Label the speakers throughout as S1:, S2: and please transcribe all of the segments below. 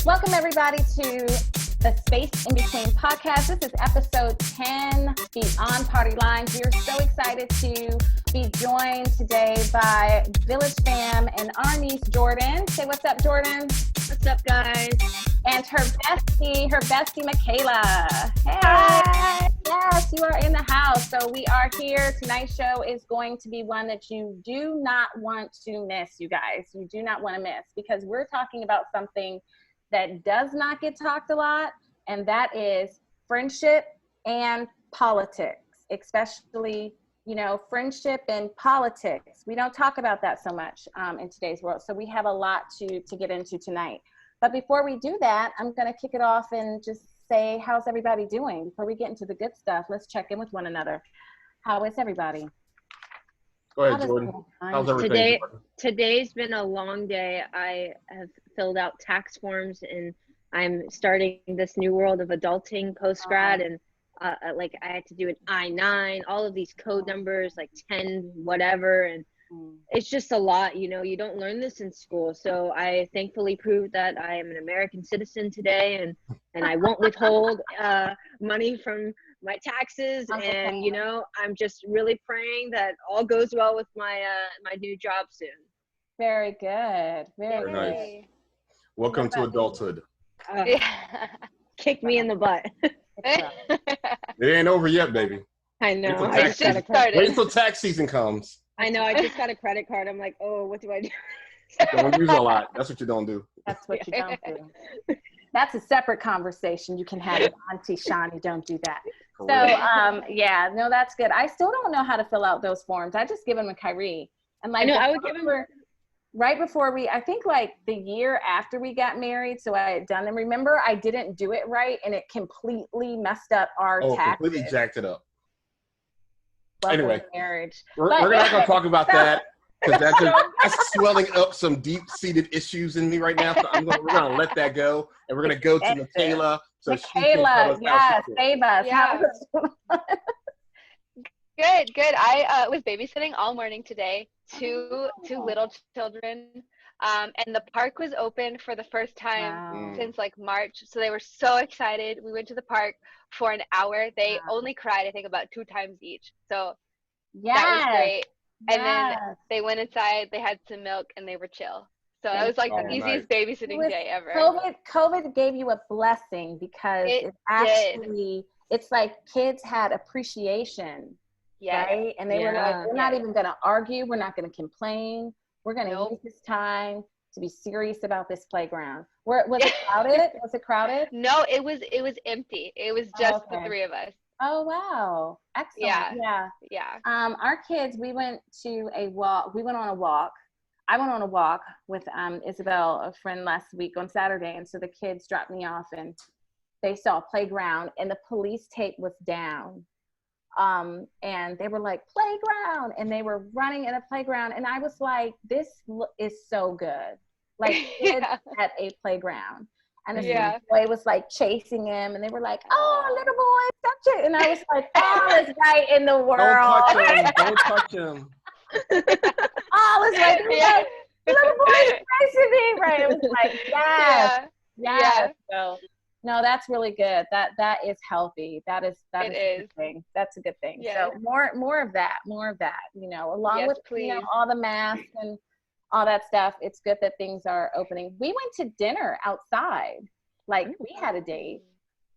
S1: Welcome, everybody, to the Space in Between podcast. This is episode 10, Beyond Party Lines. We are so excited to be joined today by Village Fam and our niece, Jordan. Say what's up, Jordan.
S2: What's up, guys?
S1: And her bestie, Makayela. Hey.
S2: Hi.
S1: Yes, you are in the house. So we are here. Tonight's show is going to be one that you do not want to miss, you guys. You do not want to miss, because we're talking about something that does not get talked a lot, and that is friendship and politics, especially, friendship and politics. We don't talk about that so much in today's world. So we have a lot to get into tonight. But before we do that, I'm going to kick it off and just say, how's everybody doing? Before we get into the good stuff, let's check in with one another. How is everybody?
S3: Go ahead, Jordan. How's everything?
S2: Today's been a long day. I have filled out tax forms, and I'm starting this new world of adulting post-grad, and I had to do an I-9, all of these code numbers, like 10 whatever, and it's just a lot. You don't learn this in school. So I thankfully proved that I am an American citizen today, and I won't withhold money from my taxes, and I'm just really praying that all goes well with my my new job soon.
S1: Very good. Very good.
S3: Nice. Welcome to adulthood.
S2: Kick me in the butt.
S3: It ain't over yet, baby.
S2: I know.
S3: Wait until tax season comes.
S2: I know. I just got a credit card. I'm like, oh, what do I do?
S3: Don't use a lot. That's what you don't do.
S1: That's what you don't do. That's a separate conversation you can have with Auntie Shawnee. Don't do that. So, that's good. I still don't know how to fill out those forms. I just give them to Kyrie. And
S2: I would give them
S1: right before I think the year after we got married. So I had done them. Remember, I didn't do it right, and it completely messed up our taxes.
S3: Completely jacked it up.
S1: Anyway, marriage.
S3: We're not going to talk about that, because that's swelling up some deep-seated issues in me right now. So we're going to let that go, and we're going to go to Makayela. So
S1: Makayela, save us.
S4: Yeah. Good. I was babysitting all morning today. Two little children, and the park was open for the first time since March. So they were so excited. We went to the park for an hour. They only cried, I think, about 2 times each. So that was great. And then they went inside, they had some milk, and they were chill. So it was the easiest babysitting day ever.
S1: COVID gave you a blessing, because it's like kids had appreciation.
S4: Yeah.
S1: Right? And they were like, we're not even going to argue. We're not going to complain. We're going to use this time to be serious about this playground. Was it crowded? Was it crowded?
S4: No, it was empty. It was just the 3 of us.
S1: Oh, wow. Excellent. Yeah. Our kids, we went on a walk. I went on a walk with Isabel, a friend, last week on Saturday. And so the kids dropped me off, and they saw a playground, and the police tape was down. And they were like, playground, and they were running in a playground, and I was like, this is so good, kids at a playground. And this boy was chasing him, and they were like, oh, little boy, touch it. And I was like, all is right in the world.
S3: Don't touch him.
S1: All is right. Little boy is chasing me. Right. It was like, yes. So no, that's really good. That is healthy. That is a good thing. That's a good thing.
S4: Yeah.
S1: So more of that, along with all the masks and all that stuff. It's good that things are opening. We went to dinner outside. We had a date,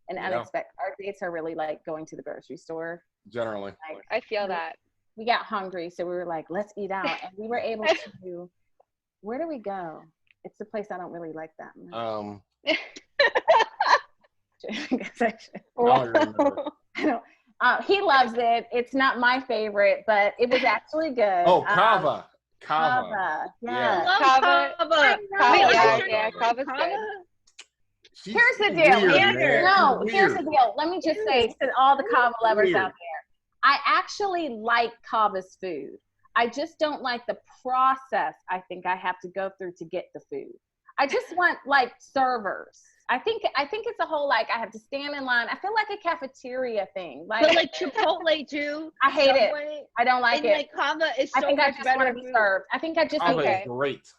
S1: and unexpected. Our dates are really going to the grocery store.
S3: Generally.
S4: I feel that.
S1: We got hungry, so we were like, let's eat out. And we were able to, where do we go? It's the place I don't really like that much. He loves it. It's not my favorite, but it was actually good.
S3: Oh, Kava.
S1: Yeah.
S4: Kava. Kava's good.
S1: Here's the deal. Here's the deal. Let me just say to all the Kava lovers out there, I actually like Kava's food. I just don't like the process I think I have to go through to get the food. I just want servers. I think it's a whole I have to stand in line. I feel like a cafeteria thing.
S2: But Chipotle too.
S1: I hate it. I don't like it.
S2: Kava is so
S1: I think
S2: much
S1: I just
S2: better.
S1: want to be served. I think I just
S3: Kava is great.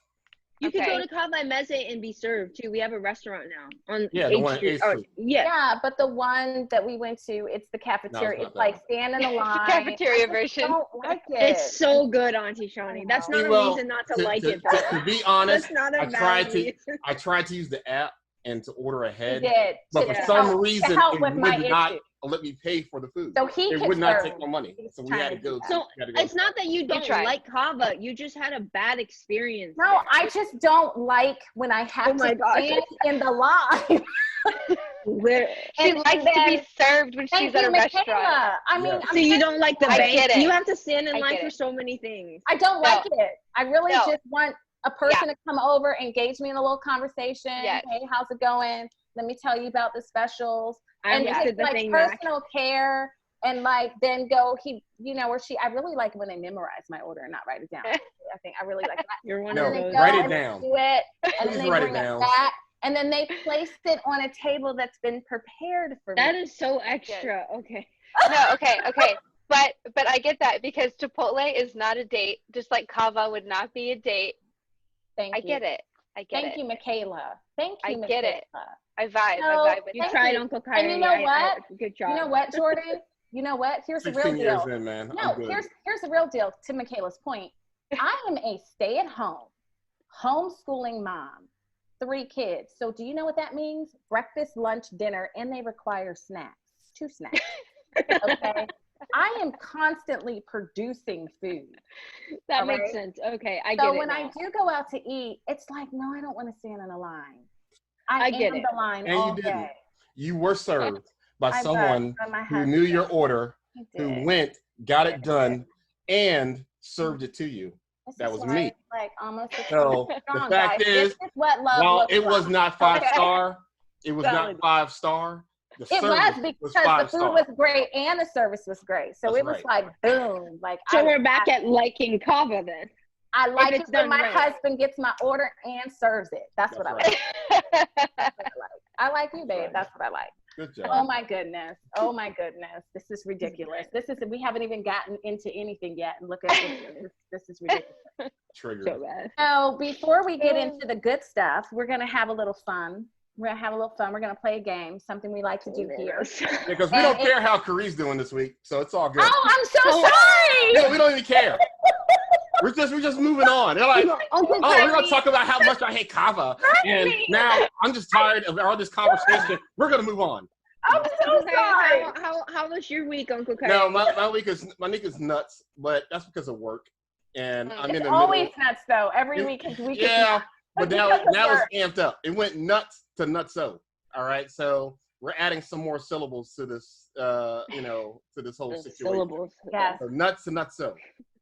S2: You can go to Kava Meze and be served too. We have a restaurant now on
S3: the one on 8th Street.
S1: Yeah, but the one that we went to, it's the cafeteria. It's like stand in the line.
S4: It's the cafeteria version.
S1: I don't like it.
S2: It's so good, Auntie Shawnee. That's not a reason not to like it, though.
S3: To be honest,
S2: That's not a
S3: I tried to use the app and to order ahead,
S1: but
S3: for some reason it would not let me pay for the food.
S1: So
S3: it would not take my money, so we had to go.
S2: So it's not that you don't like Kava, you just had a bad experience.
S1: No,
S2: there.
S1: I just don't like when I have to stand in the line.
S4: She likes to be served when she's at a restaurant.
S1: I mean,
S2: so you don't like the bank?
S4: Get it.
S2: You have to stand in line for so many things.
S1: I don't like it. I really just want a person to come over, engage me in a little conversation.
S4: Yes.
S1: Hey, how's it going? Let me tell you about the specials.
S2: And
S1: it's like personal care, and like then go I really like when they memorize my order and not write it down. I think I really like that.
S2: You're one of those.
S3: Write it down.
S1: Do it, and then they
S3: write
S1: bring
S3: it down.
S1: back, and then they place it on a table that's been prepared for me.
S2: That is so extra. Okay.
S4: No, okay. But I get that because Chipotle is not a date, just like Kava would not be a date. I get it.
S1: Thank you, Makayela. Thank you,
S4: I get it. I vibe.
S1: No,
S4: I vibe with
S2: you. Tried Uncle Kyrie.
S1: And you know what?
S2: Good job.
S1: You know what, Jordan? You know what? Here's the real
S3: 16 years
S1: deal.
S3: in, man.
S1: No, here's the real deal. To Makayla's point, I am a stay-at-home, homeschooling mom, 3 kids. So do you know what that means? Breakfast, lunch, dinner, and they require snacks. 2 snacks. Okay. I am constantly producing food.
S2: That makes sense. Okay, I get it.
S1: So when I do go out to eat, it's like, no, I don't want to stand in a line. I
S2: get
S1: am the line
S3: and
S1: all
S3: you didn't.
S1: day.
S3: You were served by someone who
S1: husband.
S3: knew your order, who went, got it done, and served it to you. That was me.
S1: Like almost.
S3: So the fact is, while it was not 5-star, it was not 5-star.
S1: It was because the food was great and the service was great. So it was like boom. Like
S2: so we're back at liking Kava then.
S1: I like it when my husband gets my order and serves it. That's what I like. That's what I like. I like you, babe. That's what I like.
S3: Good job.
S1: Oh my goodness. Oh my goodness. This is ridiculous. We haven't even gotten into anything yet. And look at this. This is ridiculous.
S3: Trigger.
S2: So bad.
S1: So before we get into the good stuff, we're gonna have a little fun. We're gonna play a game, something we like to do here.
S3: Because we don't care how Carrie's doing this week, so it's all good.
S1: Oh, I'm so sorry.
S3: Yeah, we don't even care. We're just moving on. They're like, we're gonna talk about how much I hate Kava, and now I'm just tired of all this conversation. We're gonna move on.
S1: I'm so sorry.
S2: How was your week, Uncle Kyrie?
S3: No, my week is nuts, but that's because of work, and I'm in the
S1: always
S3: middle.
S1: nuts though. Every week is
S3: Yeah, but now it's amped up. It went nuts to nutso. All right, so we're adding some more syllables to this, to this whole situation.
S2: Syllables.
S1: Yeah.
S3: So nuts to nutso.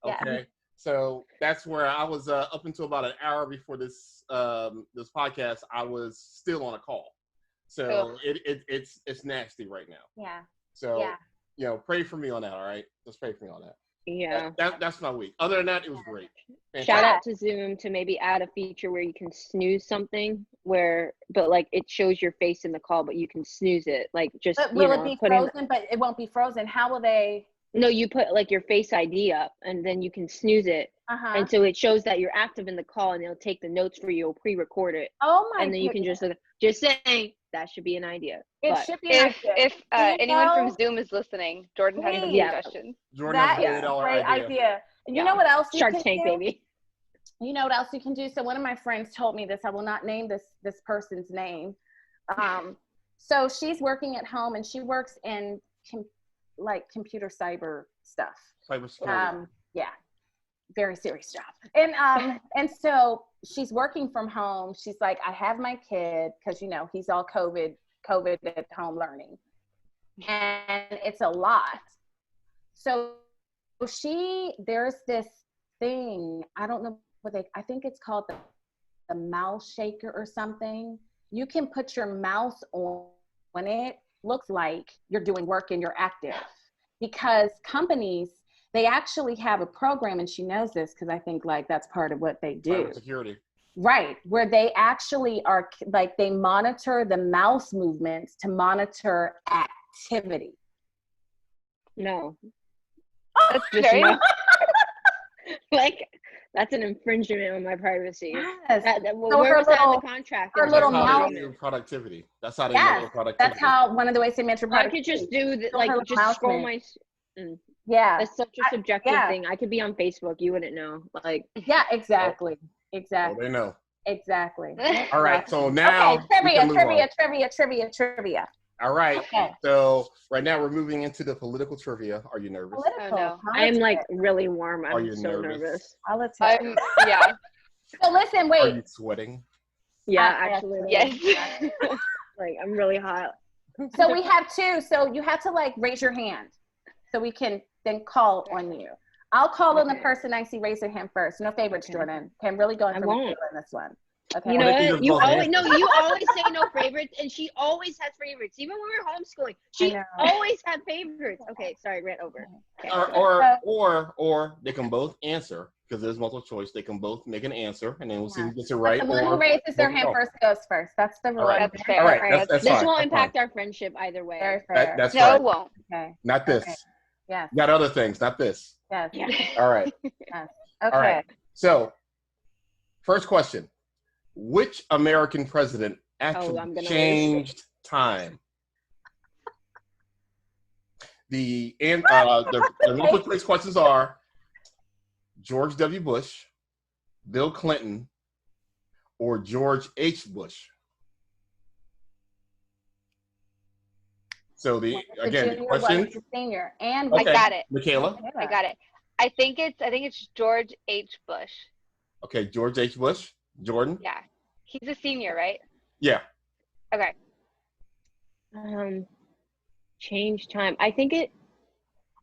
S3: Okay.
S1: Yeah.
S3: So that's where I was up until about an hour before this podcast. I was still on a call, so it's nasty right now.
S1: Yeah.
S3: So pray for me on that. All right, just pray for me on that.
S2: Yeah.
S3: That's my week. Other than that, it was great. Fantastic.
S2: Shout out to Zoom to maybe add a feature where you can snooze something but like it shows your face in the call, but you can snooze it. Like just
S1: But will it be frozen? But it won't be frozen. How will they?
S2: No, you put like your face ID up and then you can snooze it. And so it shows that you're active in the call and it'll take the notes for you, it'll pre-record it.
S1: Oh my!
S2: And then you can just saying that should be an idea.
S1: Should be an idea.
S4: If anyone from Zoom is listening, Jordan has a suggestion.
S3: Jordan
S1: that
S3: has
S1: is a great idea. You know what else?
S2: Shark Tank, baby.
S1: You know what else you can do? So one of my friends told me this. I will not name this person's name. So she's working at home and she works in computer cyber stuff.
S3: Cybersecurity.
S1: Yeah, very serious job. And so she's working from home. She's like, I have my kid because he's all COVID at home learning, and it's a lot. So there's this thing. I don't know I think it's called the mouse shaker or something. You can put your mouse on it. Looks like you're doing work and you're active, because companies, they actually have a program, and she knows this because I think that's part of what they do.
S3: Security.
S1: Right, where they actually are they monitor the mouse movements to monitor activity.
S2: No.
S4: That's very
S2: That's an infringement on my privacy.
S1: Yes.
S2: Where was that in the contract?
S1: Her little
S3: That's how
S1: mouse.
S3: they measure productivity. That's how they
S1: Yes,
S3: measure productivity.
S1: that's how one of the ways they measure
S2: I
S1: productivity.
S2: could just do that,
S1: Show her
S2: like
S1: little
S2: just
S1: mouse
S2: scroll
S1: man.
S2: my.
S1: Yeah.
S2: It's such a subjective thing. I could be on Facebook, you wouldn't know. Like.
S1: Yeah, exactly.
S3: Oh, they know.
S1: Exactly.
S3: All right, so now
S1: okay, trivia.
S3: All right.
S1: Okay.
S3: So right now we're moving into the political trivia. Are you nervous?
S1: Political.
S4: Oh, no.
S2: I'm like really warm.
S3: Are
S2: I'm
S3: you
S2: so
S3: nervous?
S2: nervous.
S1: Politics.
S4: Yeah.
S1: So listen,
S3: Are
S1: wait.
S3: you sweating?
S2: Yeah,
S1: I
S2: actually.
S4: Yes.
S2: Like I'm really hot.
S1: So we have two. So you have to like raise your hand so we can then call on you. I'll call on the person I see raise their hand first. No favorites, Jordan. Okay, I'm really going for Makayela in this one. Okay.
S2: You know what? You always
S3: you
S2: always say no favorites, and she always has favorites. Even when we were homeschooling, she always had favorites. Okay, sorry, ran over. Okay.
S3: Or they can both answer because there's multiple choice. They can both make an answer, and then we'll see who gets it right.
S1: The one who raises their hand first goes first. That's the rule.
S3: All right.
S4: That's fair.
S3: All right. That's
S2: This
S3: fine.
S2: will impact our friendship either way.
S1: Very fair.
S3: That's
S4: No,
S3: right.
S4: it won't.
S1: Okay.
S3: Not this.
S1: Okay. Yes.
S3: Got other things, not this.
S1: Yes.
S2: Yeah.
S3: All right.
S1: Yes.
S3: All
S1: Okay.
S3: right. So, first question. Which American president actually changed time? The multiple choice questions are George W. Bush, Bill Clinton, or George H. Bush. So the question.
S1: Senior and
S3: Okay.
S4: I got it.
S3: Makayela.
S4: I got it. I think it's George H. Bush.
S3: Okay, George H. Bush. Jordan.
S4: Yeah. He's a senior, right?
S3: Yeah.
S4: Okay.
S2: Change time. I think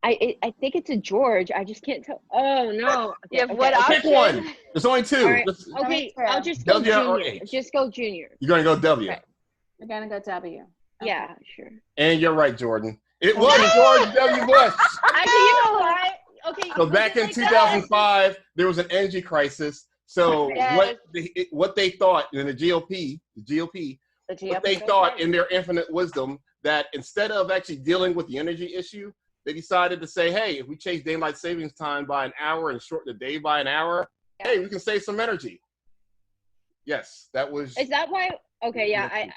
S2: it's a George. I just can't tell. Oh no. Okay,
S4: You have what option?
S3: Pick one. There's only two.
S2: Right. Okay, I'll just go
S3: W or
S2: junior.
S3: H?
S2: Just go junior.
S3: You're gonna go W.
S2: Okay.
S1: You're gonna go W. Okay.
S2: Yeah, sure.
S3: And you're right, Jordan. It was George W. Bush.
S2: Actually, you know what? Okay.
S3: So back in 2005, there was an energy crisis. So
S4: Yes.
S3: what they thought in the GOP, what they thought in their infinite wisdom that instead of actually dealing with the energy issue, they decided to say, hey, if we change daylight savings time by an hour and shorten the day by an hour, hey, we can save some energy. Yes, that was.
S2: Is that why? Okay, yeah.
S1: I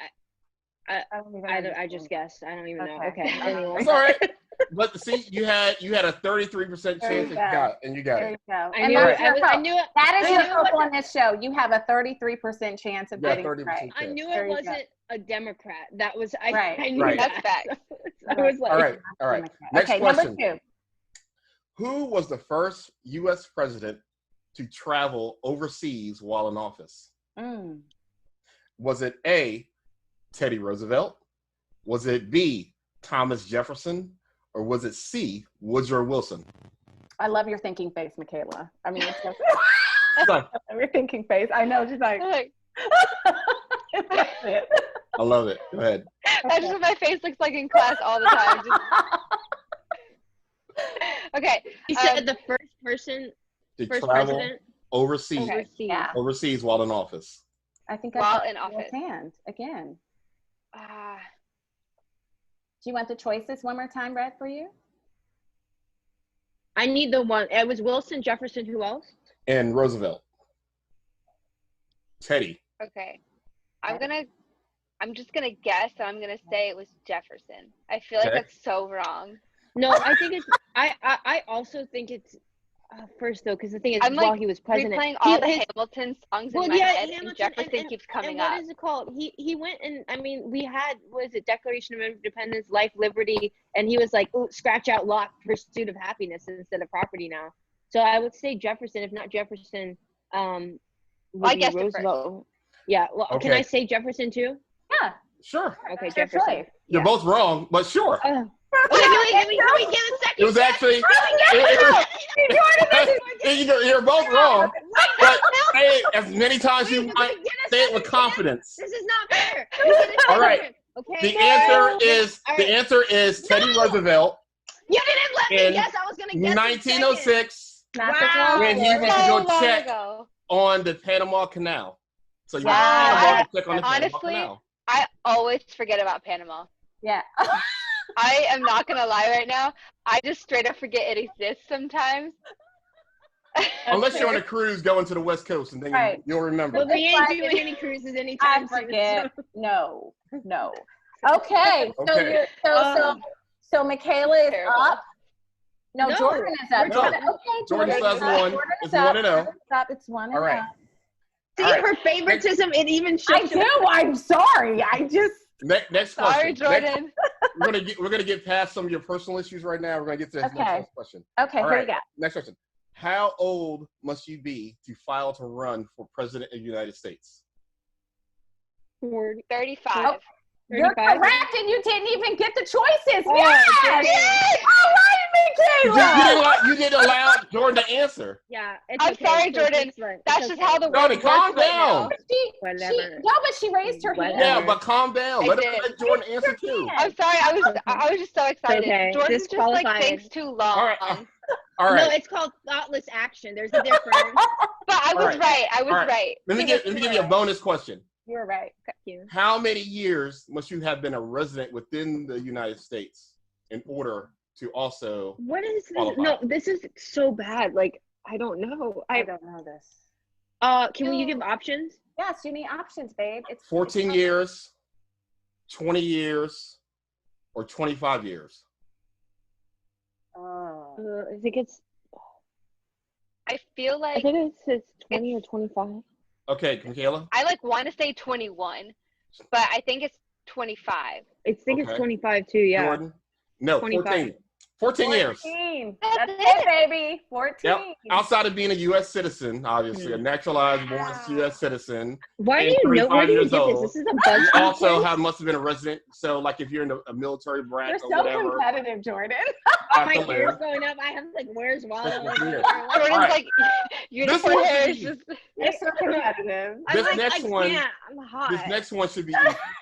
S2: I just guessed. I don't even know.
S1: Okay.
S2: Okay. Anyway.
S3: It's all right. But see, you had a 33% chance
S1: There you
S3: and you got
S1: There
S3: it.
S1: you go.
S2: I knew it.
S1: That is
S2: I
S1: your
S2: knew
S1: hope on this show. You have a 33% chance of
S3: Yeah,
S1: getting it
S3: 30%.
S1: right.
S2: I knew
S1: There
S2: it
S1: you
S2: wasn't a Democrat. That was I
S1: Right.
S2: knew
S3: Right.
S2: that.
S4: That's fact.
S2: I was like,
S3: All right. Next
S1: Okay,
S3: question.
S1: number 2.
S3: Who was the first U.S. president to travel overseas while in office? Was it A, Teddy Roosevelt? Was it B, Thomas Jefferson? Or was it C, Woodrow Wilson?
S1: I love your thinking face, Makayela. I mean, it's just,
S3: She's like,
S1: I love your thinking face. I know. She's like,
S3: I love it. Go ahead.
S4: That's just what my face looks like in class all the time. Okay.
S2: he said the first person,
S3: To
S2: first
S3: travel
S2: president
S3: overseas,
S2: overseas.
S1: Yeah.
S3: overseas while in office.
S1: I think
S4: While
S1: I
S4: in office.
S1: hand again.
S4: Ah,
S1: Do you want the choices one more time read for you?
S2: I need the one. It was Wilson, Jefferson. Who else?
S3: And Roosevelt. Teddy.
S4: okay. I'm just gonna guess, and I'm gonna say it was Jefferson. I feel like
S3: Okay.
S4: that's so wrong.
S2: No, I think it's. I also think it's first though, because the thing is,
S4: I'm
S2: while
S4: like
S2: he was president,
S4: replaying all the
S2: his-
S4: Hamilton songs
S2: well,
S4: in my
S2: yeah,
S4: head,
S2: Hamilton,
S4: and Jefferson keeps coming
S2: and
S4: up.
S2: what is it called? He went and I mean, we had Declaration of Independence, life, liberty, and he was like, ooh, scratch out lock, pursuit of happiness instead of property now. So I would say Jefferson, if not Jefferson,
S4: I
S2: would
S4: guessed
S2: be
S4: it first.
S2: Roosevelt. Yeah. Well, can
S3: Okay.
S2: I say Jefferson too?
S1: Yeah.
S3: Sure.
S2: Okay,
S1: That's your
S2: Jefferson.
S1: choice.
S3: You're both wrong, but sure.
S2: Okay, can we get a second?
S3: It was actually. You're both wrong, but say it as many times you want. Say it with confidence.
S2: This is not fair.
S3: All right.
S2: Okay.
S3: The answer is Teddy Roosevelt
S2: You didn't let me
S3: in
S2: guess. I was gonna guess.
S3: 1906
S1: Not
S2: Wow.
S3: when he went to
S4: So
S3: go
S4: long
S3: check
S4: ago.
S3: on the Panama Canal. So you
S1: Wow.
S3: went to check on the Panama
S4: Honestly,
S3: Canal.
S4: I always forget about Panama.
S1: Yeah.
S4: I am not gonna lie right now. I just straight up forget it exists sometimes.
S3: Unless you're on a cruise going to the West Coast, and then you'll remember.
S2: Well, we ain't doing any cruises anytime
S1: I forget. So. No. Okay. So Makayela is up. No, Jordan is up.
S3: Jordan still has one. It's 1-0.
S1: It's 1-0.
S3: All right.
S2: See her favoritism. It even shows.
S1: I do. I'm sorry. I just.
S3: Next question.
S4: Sorry, Jordan.
S3: We're gonna get past some of your personal issues right now. We're gonna get to the next question.
S1: Okay. Here we go.
S3: Next question. How old must you be to file to run for president of the United States?
S4: 35.
S1: Oh, you're correct, and you didn't even get the choices.
S2: Oh,
S1: yes! All right, Makayela.
S3: You didn't allow Jordan to answer.
S2: Yeah.
S4: I'm sorry, Jordan. That's just how the world works
S3: calm
S4: right
S3: down.
S2: Whatever.
S1: But she raised her hand.
S3: Yeah, but calm down. Let Jordan answer too.
S4: I'm sorry. I was just so excited.
S2: Okay.
S4: Jordan just like thinks too long.
S3: All right.
S2: No, it's called thoughtless action. There's a difference.
S4: But I was right. I was right.
S3: Let me give you a bonus question.
S1: You're right.
S2: Thank you.
S3: How many years must you have been a resident within the United States in order to also
S2: What is this?
S3: qualify?
S2: No, this is so bad. Like, I don't know.
S1: I don't know this.
S2: Can you give options?
S1: Yes, you need options, babe. It's
S3: 14 years, 20 years, or 25 years?
S2: I think it's.
S4: I feel
S2: I
S4: like
S2: think it's 20 or 25.
S3: Okay, Makayela?
S4: I want to say 21, but I think it's 25.
S2: I think it's 25 too. Yeah.
S3: Jordan? No,
S2: 25.
S3: 14 years.
S1: 14. That's it, baby. 14.
S3: Yep. Outside of being a U.S. citizen, obviously, a naturalized born U.S. citizen.
S2: Why do you know? Where do you get this? This is a buzz.
S3: You also must have been a resident. So, like, if you're in a military brat
S1: You're
S3: or
S1: so
S3: whatever.
S1: competitive, Jordan.
S2: My hair's going up. I have like, where's Wallow?
S4: Jordan's
S3: right.
S4: like, unicorn hair is just.
S1: You're so competitive.
S2: I'm like,
S3: next
S2: I
S3: one-
S2: can't. I'm hot.
S3: This next one should be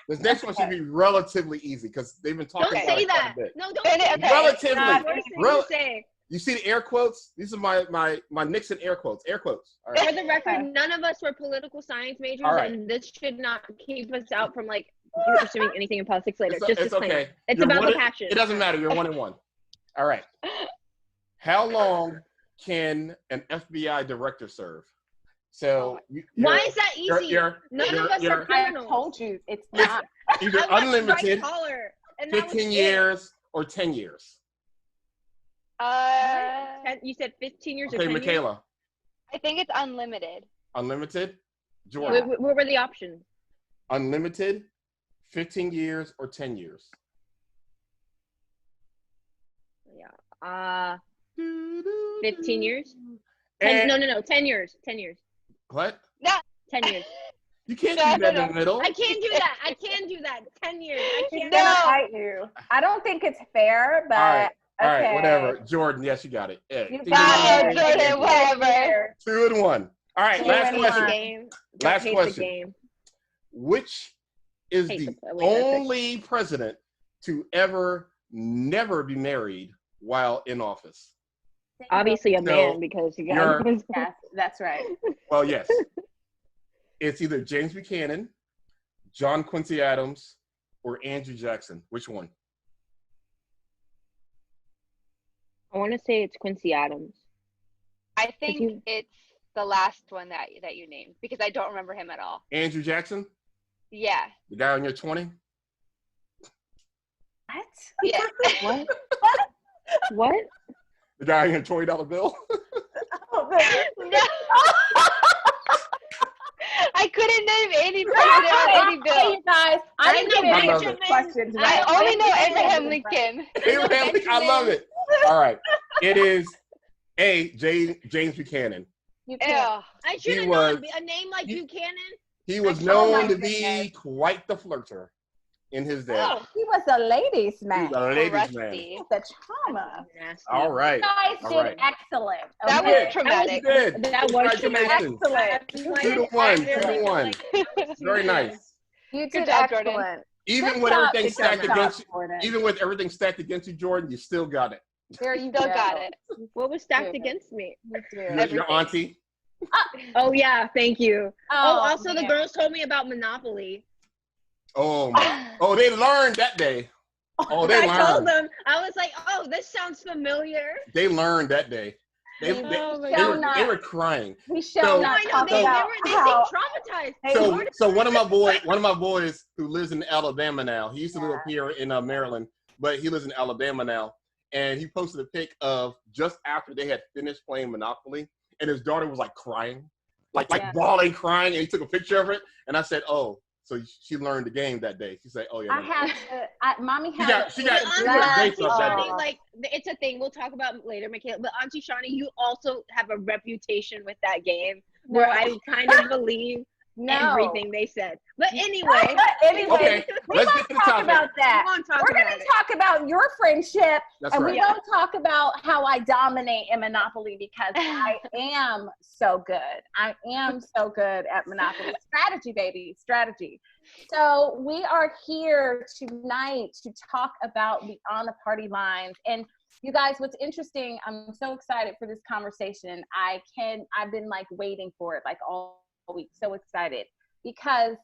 S3: this next one should be relatively easy because they've been talking
S2: Don't
S3: about
S2: say
S3: it quite
S2: that.
S3: a bit.
S2: No, don't
S4: Okay.
S2: say that.
S3: Relatively.
S2: Worst thing to say.
S3: You see the air quotes? These are my Nixon air quotes. Air quotes. All right.
S2: For the record, none of us were political science majors,
S3: All right.
S2: and this should not keep us out from like pursuing anything in politics later.
S3: It's
S2: Just
S3: okay.
S2: disclaimer. It's
S3: You're
S2: about
S3: one
S2: the passion.
S3: It doesn't matter. You're 1-1. All right. How long can an FBI director serve? So
S2: why is that easy? None of us are
S1: I
S2: criminals.
S1: told you it's not.
S3: Either
S2: I watched
S3: unlimited,
S2: White Collar, and that was
S3: 15
S2: it.
S3: years, or 10 years.
S2: You said 15 years or
S3: Okay,
S2: 10 years?
S3: Makayela.
S4: I think it's unlimited.
S3: Unlimited. Jordan.
S2: What were the options?
S3: Unlimited, 15 years, or 10 years.
S2: Yeah. 15 years?
S3: And,
S2: No. 10 years. 10 years.
S3: What?
S4: No.
S2: 10 years.
S3: You can't do that in the middle.
S2: I can't do that. I can do that. 10 years. I can't.
S1: Gonna fight you. I don't think it's fair, but
S3: All right, whatever. Jordan, yes, you got it. Yeah.
S1: You
S4: got
S1: it,
S4: Jordan, whatever.
S3: 2-1. All right, last question.
S2: Game.
S3: Last
S2: hate
S3: question.
S2: The game.
S3: Which is
S2: Hate
S3: the
S2: the-
S3: only president to ever never be married while in office?
S2: Obviously a
S3: So,
S2: man because you got.
S1: Yes, that's right.
S3: Well, yes. It's either James Buchanan, John Quincy Adams, or Andrew Jackson. Which one?
S2: I want to say it's Quincy Adams.
S4: I think it's the last one that you named because I don't remember him at all.
S3: Andrew Jackson?
S4: Yeah.
S3: The guy on your 20?
S1: What?
S4: Yeah.
S2: What? What?
S3: The guy on your $20 bill?
S4: No. I couldn't name any president or any bill.
S1: Hey, you guys, I didn't get any of
S3: love
S1: these
S3: it.
S1: questions
S4: I
S1: right.
S4: only know Abraham Lincoln.
S3: Abraham Lincoln, I love it. All right. It is James Buchanan.
S1: You
S4: Ew.
S1: can't.
S2: I should have
S3: was-
S2: known a name like Buchanan.
S3: He was
S1: Oh
S3: known
S1: my
S3: to be
S1: goodness.
S3: quite the flirter in his day.
S4: Oh.
S1: He was a ladies'
S3: He
S1: man.
S3: was a ladies' man.
S4: Rusty.
S1: The trauma.
S2: Nasty.
S3: All right.
S1: You guys
S3: All
S1: did
S3: right.
S1: excellent.
S4: That
S1: okay?
S4: was traumatic.
S3: Good.
S2: That was
S3: Congratulations.
S1: Excellent.
S3: 2-1. 2-1. Very nice.
S1: You
S4: Good
S1: did
S4: job, Jordan.
S1: excellent.
S3: Even
S1: Good
S3: with
S1: job,
S3: everything
S1: good
S3: stacked
S1: job,
S3: against you,
S1: Jordan.
S3: even with everything stacked against you, Jordan, you still got it.
S1: There you
S4: Still
S1: go.
S4: got it.
S2: What was stacked
S1: Good.
S2: against me?
S1: You do.
S3: Your auntie.
S2: Oh yeah, thank you. Oh, also the
S1: man.
S2: girls told me about Monopoly.
S3: Oh my. Oh, they learned that day. Oh, they
S2: I told
S3: learned.
S2: them. I was like, oh, this sounds familiar.
S3: They learned that day. They were crying.
S1: We shall not talk about how
S2: traumatized.
S3: So one of my boys who lives in Alabama now. He used to live up here in Maryland, but he lives in Alabama now. And he posted a pic of just after they had finished playing Monopoly, and his daughter was like crying, like bawling, crying, and he took a picture of it. And I said, "Oh, so she learned the game that day." She said, "Oh yeah."
S1: I have to. Mommy has.
S3: She got
S2: Auntie Shawnee, like it's a thing we'll talk about later, Makayela. But Auntie Shawnee, you also have a reputation with that game where I kind of believe everything they said. But anyway,
S3: okay, let's get to the topic
S1: about that. We're going to talk about your friendship, and we're going to talk about how I dominate in Monopoly because I am so good. I am so good at Monopoly. Strategy, baby, strategy. So we are here tonight to talk about Beyond the Party Lines. And you guys, what's interesting, I'm so excited for this conversation. I've been like waiting for it like all week, so excited because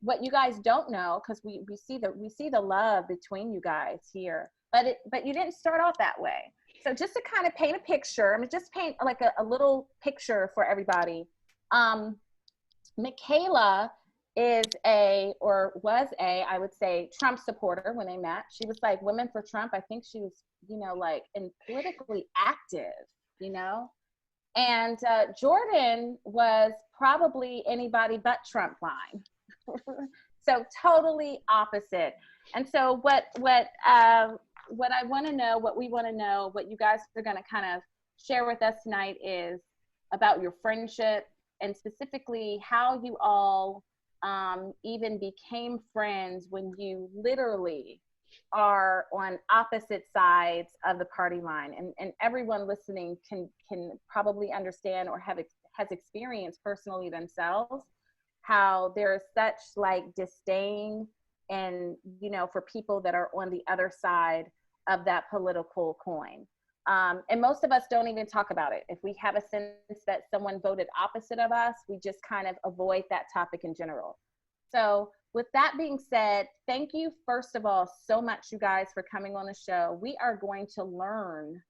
S1: what you guys don't know, because we see the love between you guys here, but you didn't start off that way. So just to kind of paint a picture, I'm mean, just paint like a little picture for everybody. Makayela was a I would say Trump supporter when they met. She was like Women for Trump. I think she was like politically active, And Jordan was probably anybody but Trump line. So totally opposite. And so what I want to know, what we want to know, what you guys are going to kind of share with us tonight is about your friendship and specifically how you all even became friends when you literally are on opposite sides of the party line, and everyone listening can probably understand or has experienced personally themselves how there is such like disdain and for people that are on the other side of that political coin, and most of us don't even talk about it. If we have a sense that someone voted opposite of us, we just kind of avoid that topic in general. So with that being said, thank you, first of all, so much, you guys, for coming on the show. We are going to learn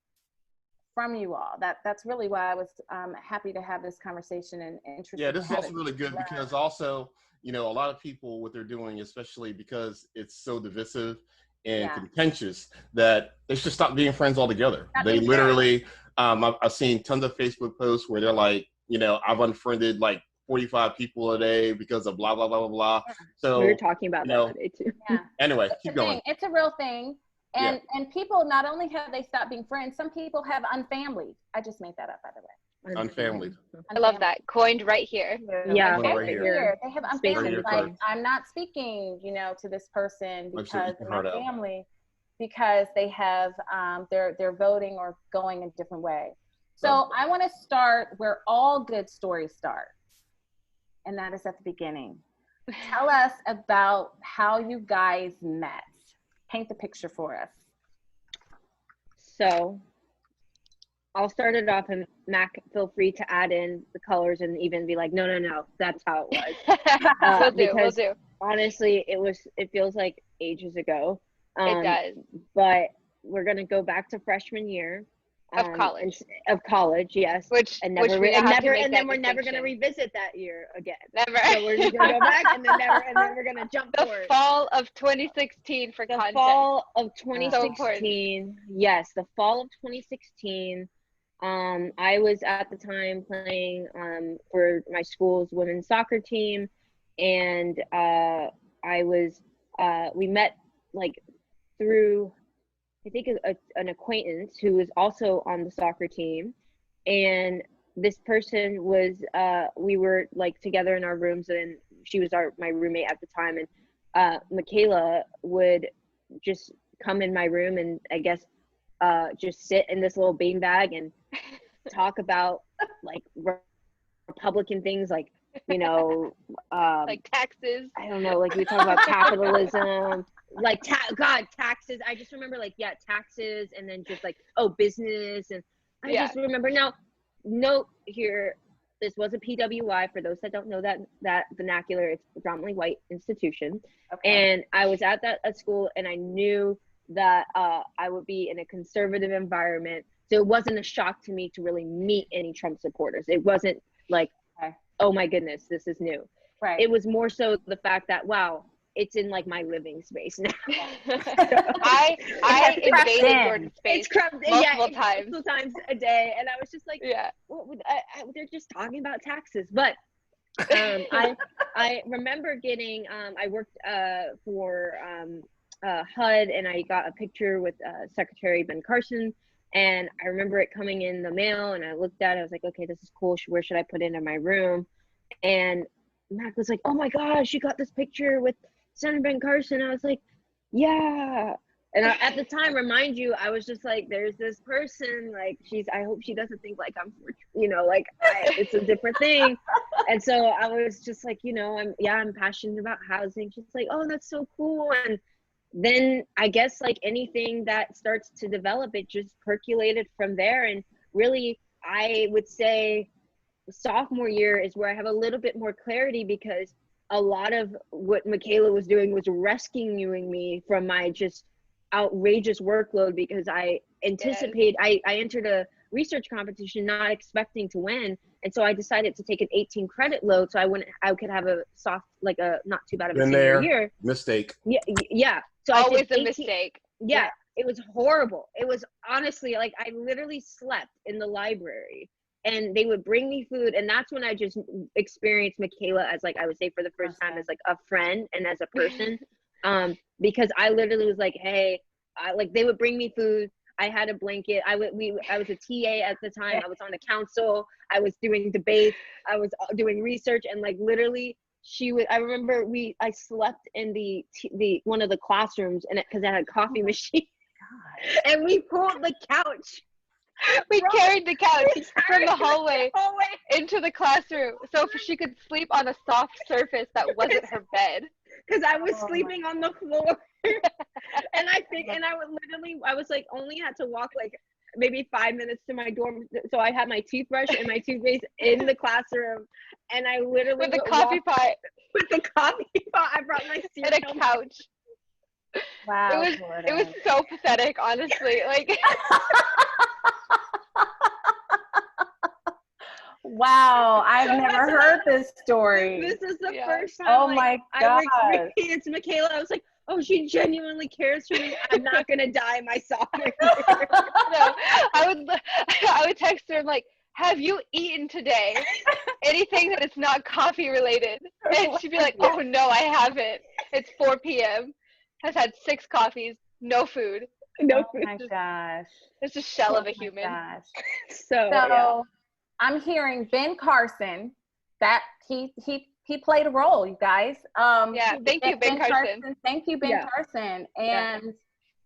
S1: from you all. That's really why I was happy to have this conversation and interested.
S3: Yeah, this is also really good because also, a lot of people, what they're doing, especially because it's so divisive and contentious, that they should stop being friends altogether. They literally, I've seen tons of Facebook posts where they're like, I've unfriended like 45 people a day because of blah, blah, blah, blah, blah. So
S2: we were talking about that today too.
S1: Yeah.
S3: Anyway, keep going.
S1: It's a real thing. And people, not only have they stopped being friends, some people have unfamilied. I just made that up, by the way.
S3: Unfamilied.
S4: I love that. Coined right here.
S2: Yeah.
S3: Right here.
S1: They have unfamilied. Like, I'm not speaking, to this person because of my family, because they have, they're voting or going a different way. So I want to start where all good stories start. And that is at the beginning. Tell us about how you guys met. Paint the picture for us.
S2: So I'll start it off, and Mac, feel free to add in the colors and even be like, no, that's how it was.
S4: We'll do.
S2: Honestly, it feels like ages ago.
S4: It does.
S2: But we're going to go back to freshman year.
S4: Of college,
S2: yes. And then we're never going to revisit that year again.
S4: Never.
S2: So we're just going to go back and then we're going to jump forward.
S4: The fall of 2016 for content.
S2: The fall of 2016. Yes, the fall of 2016. I was at the time playing for my school's women's soccer team, and we met like through, I think, an acquaintance who was also on the soccer team. And this person was, we were like together in our rooms, and she was my roommate at the time. And Makayela would just come in my room and I guess just sit in this little beanbag and talk about like Republican things, like,
S4: like taxes.
S2: I don't know, like we talk about capitalism. Like taxes. I just remember taxes, and then just like business, and I just remember. Now, note here, this was a PWI. For those that don't know that vernacular, it's a predominantly white institution, and I was at school, and I knew that I would be in a conservative environment. So it wasn't a shock to me to really meet any Trump supporters. It wasn't like, oh my goodness, this is new.
S1: Right.
S2: It was more so the fact that, wow, it's in like my living space now.
S4: I invaded Jordan's space multiple
S2: times a day, and I was just like, they're just talking about taxes. But I remember getting I worked for HUD, and I got a picture with Secretary Ben Carson, and I remember it coming in the mail, and I looked at it. I was like, okay, this is cool. Where should I put it in my room? And Mac was like, oh my gosh, you got this picture with Senator Ben Carson. I was like, yeah. And at the time, remind you, I was just like, there's this person, like, I hope she doesn't think like I'm, like it's a different thing. And so I was just like, I'm passionate about housing. She's like, oh, that's so cool. And then I guess like anything that starts to develop, it just percolated from there. And really, I would say sophomore year is where I have a little bit more clarity, because a lot of what Makayela was doing was rescuing me from my just outrageous workload, because I anticipate I entered a research competition not expecting to win, and so I decided to take an 18 credit load so I could have a soft, like a not too bad of a senior year.
S3: Mistake.
S2: Yeah. So
S4: always a mistake.
S2: Yeah, it was horrible. It was honestly like I literally slept in the library, and they would bring me food, and that's when I just experienced Makayela as, like, I would say for the first time, as like a friend and as a person. Because I literally was like, hey, they would bring me food. I had a blanket. I was a TA at the time. I was on the council. I was doing debates. I was doing research, and like literally, I remember I slept in the one of the classrooms, and because I had a coffee machine, and we pulled the couch.
S4: We carried the couch from the hallway into the classroom so she could sleep on a soft surface that wasn't her bed.
S2: Because I was sleeping on the floor. And I was like, only had to walk like maybe 5 minutes to my dorm. So I had my toothbrush and my toothpaste in the classroom. And I literally
S4: with the coffee pot.
S2: With the coffee pot. I brought my cereal.
S4: And a couch.
S1: Wow.
S4: It was so pathetic, honestly. Like
S1: wow, I've never heard this story.
S2: This is the first time.
S1: Oh my God.
S2: It's Makayela. I was like, oh, she genuinely cares for me. I'm not gonna die my sophomore year.
S4: No, I would text her like, have you eaten today? Anything that is not coffee related? And she'd be like, oh no, I haven't. It's 4 p.m. Has had 6 coffees, no food.
S1: No food. Oh my gosh.
S4: It's a shell of a human.
S1: Gosh.
S2: So
S1: yeah. I'm hearing Ben Carson, that he played a role, you guys.
S4: Thank you, Ben Carson.
S1: Thank you, Ben Carson. And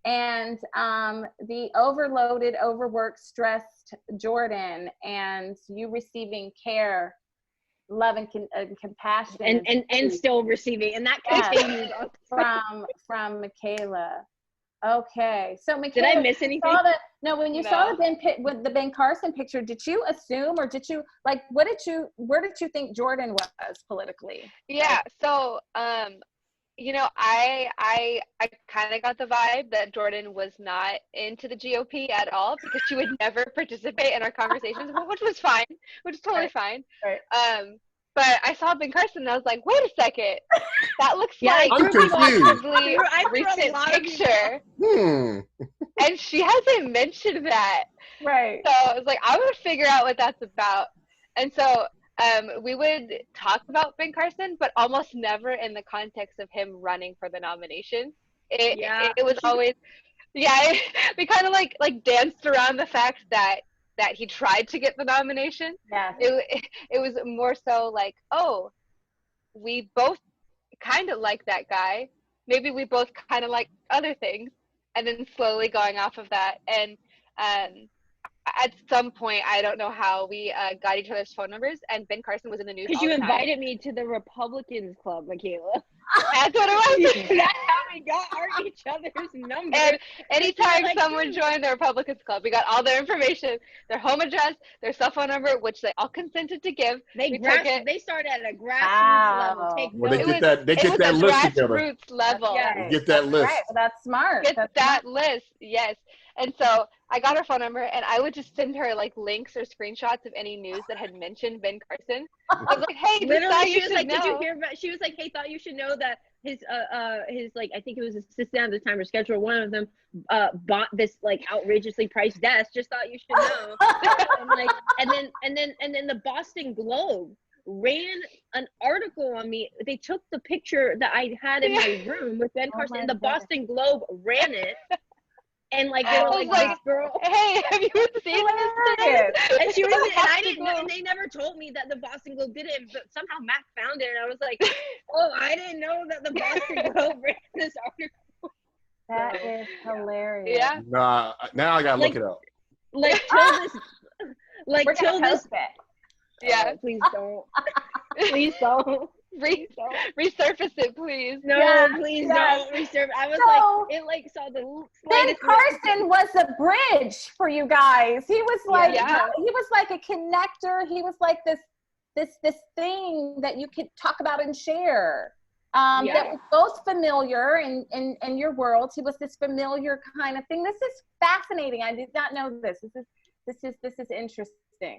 S1: the overloaded, overworked, stressed Jordan, and you receiving care, love, and compassion,
S2: and still receiving, and that continued
S1: from Makayela. Okay, so Makayela,
S2: did I miss anything?
S1: When you saw the Ben Carson picture, did you assume, or did you like, where did you think Jordan was politically?
S4: Yeah, so I kind of got the vibe that Jordan was not into the GOP at all, because she would never participate in our conversations, which was fine, which is totally fine.
S1: Right.
S4: But I saw Ben Carson and I was like, wait a second, that looks like
S3: I'm confused.
S4: A recent picture. And she hasn't mentioned that.
S1: Right.
S4: So I was like, I'm going to figure out what that's about. And so we would talk about Ben Carson, but almost never in the context of him running for the nomination. It was always, we kind of like danced around the fact that he tried to get the nomination.
S1: Yeah.
S4: It was more so like, oh, we both kind of like that guy. Maybe we both kind of like other things. And then slowly going off of that. And at some point, I don't know how, we got each other's phone numbers, and Ben Carson was in the news all the time.
S2: Because you invited me to the Republicans Club, Makayela.
S4: That's what it was.
S2: That's how we got each other's numbers.
S4: And anytime someone joined the Republicans Club, we got all their information, their home address, their cell phone number, which they all consented to give.
S2: They started at a grassroots level.
S3: They get that list together.
S4: Grassroots level.
S3: Get that list.
S1: Right. Well, that's smart.
S4: Get that list. Yes. And so I got her phone number, and I would just send her like links or screenshots of any news that had mentioned Ben Carson. I was like, hey,
S2: Literally, she was like,
S4: know.
S2: did you hear about, she was like, hey, thought you should know that his like, I think it was his assistant at the time or scheduler, one of them bought this like outrageously priced desk, just thought you should know. And like, and then the Boston Globe ran an article on me. They took the picture that I had in my room with Ben Carson, and the Boston Globe ran it. And like they were like, this girl,
S4: hey, have you seen this?
S2: And she was, and I didn't know, and they never told me that the Boston Globe did it, but somehow Mac found it, and I was like, oh, I didn't know that the Boston Globe ran this article.
S1: That is hilarious.
S4: Yeah.
S3: Nah, now I gotta look it up.
S2: Like till this, like
S1: We're
S2: till
S1: gonna
S2: this.
S1: post it.
S2: Yeah. Oh, please don't. Please don't.
S4: Resurface it, please.
S2: No, please don't resurface. I was like, it like saw the
S1: Ben Carson was a bridge for you guys. He was like, he was like a connector. He was like this thing that you could talk about and share. That was both familiar in your world. He was this familiar kind of thing. This is fascinating. I did not know this. This is interesting.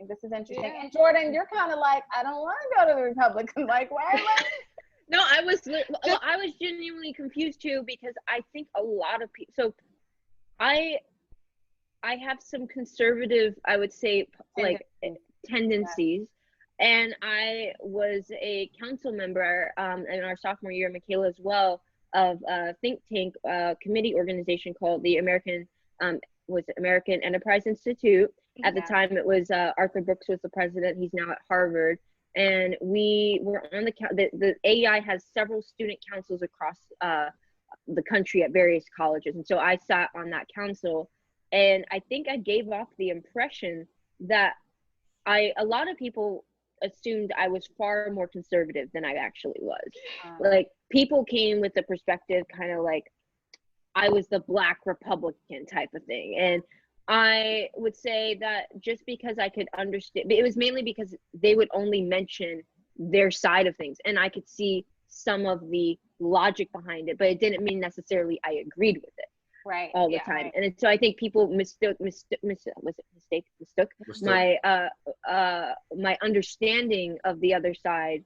S1: This is interesting. Yeah. And Jordan, you're kind of like, I don't want to go to the Republican. Like, why?
S2: No, I was genuinely confused too, because I think a lot of people. So, I have some conservative, I would say, like tendencies, and I was a council member in our sophomore year, Makayela as well, of a think tank committee organization called the American Enterprise Institute. At the time, it was Arthur Brooks was the president. He's now at Harvard. And we were on the AEI has several student councils across the country at various colleges. And so I sat on that council. And I think I gave off the impression that a lot of people assumed I was far more conservative than I actually was. Like, people came with the perspective kind of like I was the Black Republican type of thing. And I would say that just because I could understand, it was mainly because they would only mention their side of things, and I could see some of the logic behind it, but it didn't mean necessarily I agreed with it all the time. Right. And so I think people mistook my understanding of the other side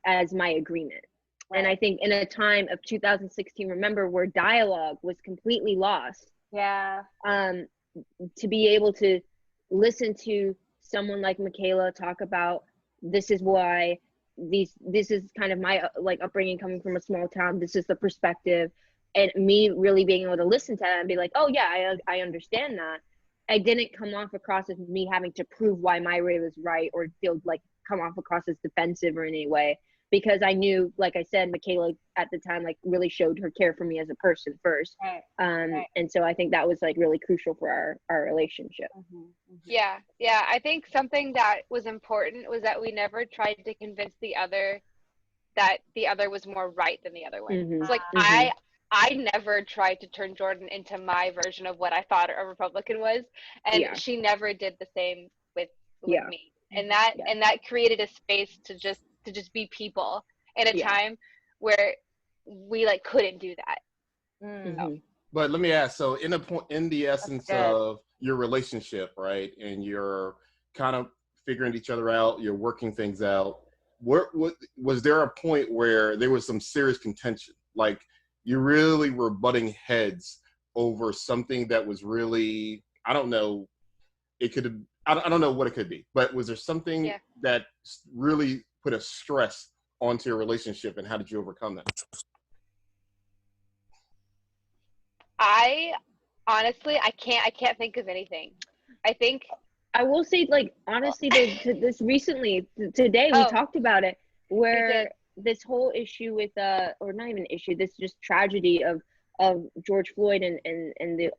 S2: as my agreement. Right. And I think in a time of 2016, remember, where dialogue was completely lost. Yeah. To be able to listen to someone like Makayela talk about, this is why this is kind of my like upbringing coming from a small town, this is the perspective, and me really being able to listen to that and be like, oh yeah, I understand that. I didn't come off across as me having to prove why my way was right, or feel like come off across as defensive or in any way, because I knew, like I said, Makayela at the time like really showed her care for me as a person first. Right. And so I think that was like really crucial for our relationship. Mm-hmm.
S4: Mm-hmm. Yeah. I think something that was important was that we never tried to convince the other that the other was more right than the other one. Mm-hmm. It's like I never tried to turn Jordan into my version of what I thought a Republican was, and she never did the same with me. And that created a space to just be people in a time where we like couldn't do that.
S3: Mm-hmm. But let me ask, so in the essence of your relationship, right, and you're kind of figuring each other out, you're working things out, what was there a point where there was some serious contention, like you really were butting heads over something that was really, I don't know, it could have, I don't know what it could be, but was there something that really put a stress onto your relationship, and how did you overcome that?
S4: I honestly, I can't think of anything. I think
S2: I will say, like, honestly, this recently, today we talked about it, where this whole issue with, or not even issue, this just tragedy of George Floyd and the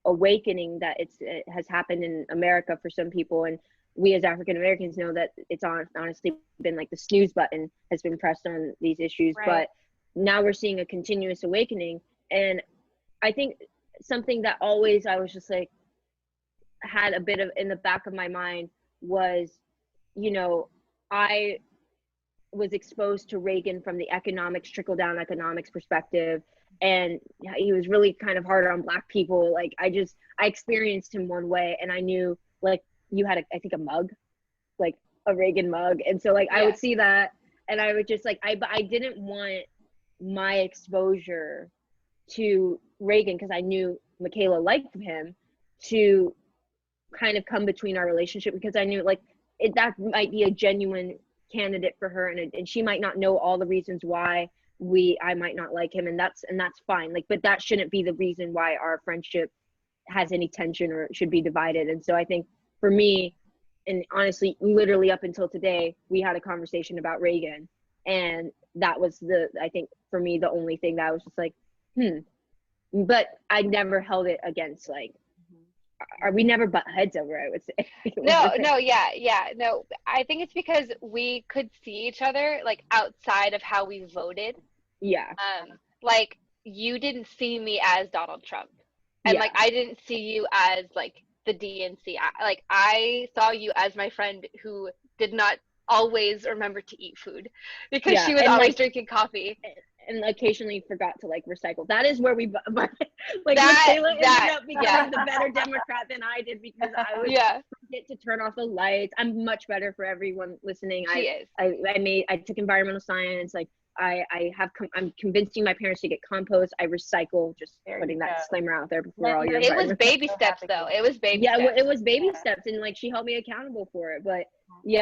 S2: awakening that it has happened in America for some people. And we as African Americans know that it's honestly been like the snooze button has been pressed on these issues. Right. But now we're seeing a continuous awakening. And I think something that always I was just like had a bit of in the back of my mind was, you know, I was exposed to Reagan from the trickle down economics perspective. and he was really kind of hard on Black people. Like I experienced him one way, and I knew like you had I think a mug, like a Reagan mug, and so like I would see that, and I would just like but I didn't want my exposure to Reagan, because I knew Makayela liked him, to kind of come between our relationship, because I knew like that might be a genuine candidate for her, and she might not know all the reasons why I might not like him, and that's fine. Like, but that shouldn't be the reason why our friendship has any tension or should be divided. And so I think for me, and honestly, literally up until today, we had a conversation about Reagan, and that was I think for me, the only thing that I was just like, but I never held it against like, we never butt heads over it, I would say.
S4: No, I think it's because we could see each other like outside of how we voted. Like you didn't see me as Donald Trump, and like I didn't see you as like the DNC. I saw you as my friend who did not always remember to eat food because she was always drinking coffee
S2: and occasionally forgot to like recycle. That is where we like Makayela ended up becoming the better Democrat than I did, because I would forget to turn off the lights. I'm much better for everyone listening. I took environmental science. Like I'm convincing my parents to get compost. I recycle, just putting that disclaimer out there before all your.
S4: It was baby steps though. It was baby steps.
S2: It was baby steps, and like she held me accountable for it. But you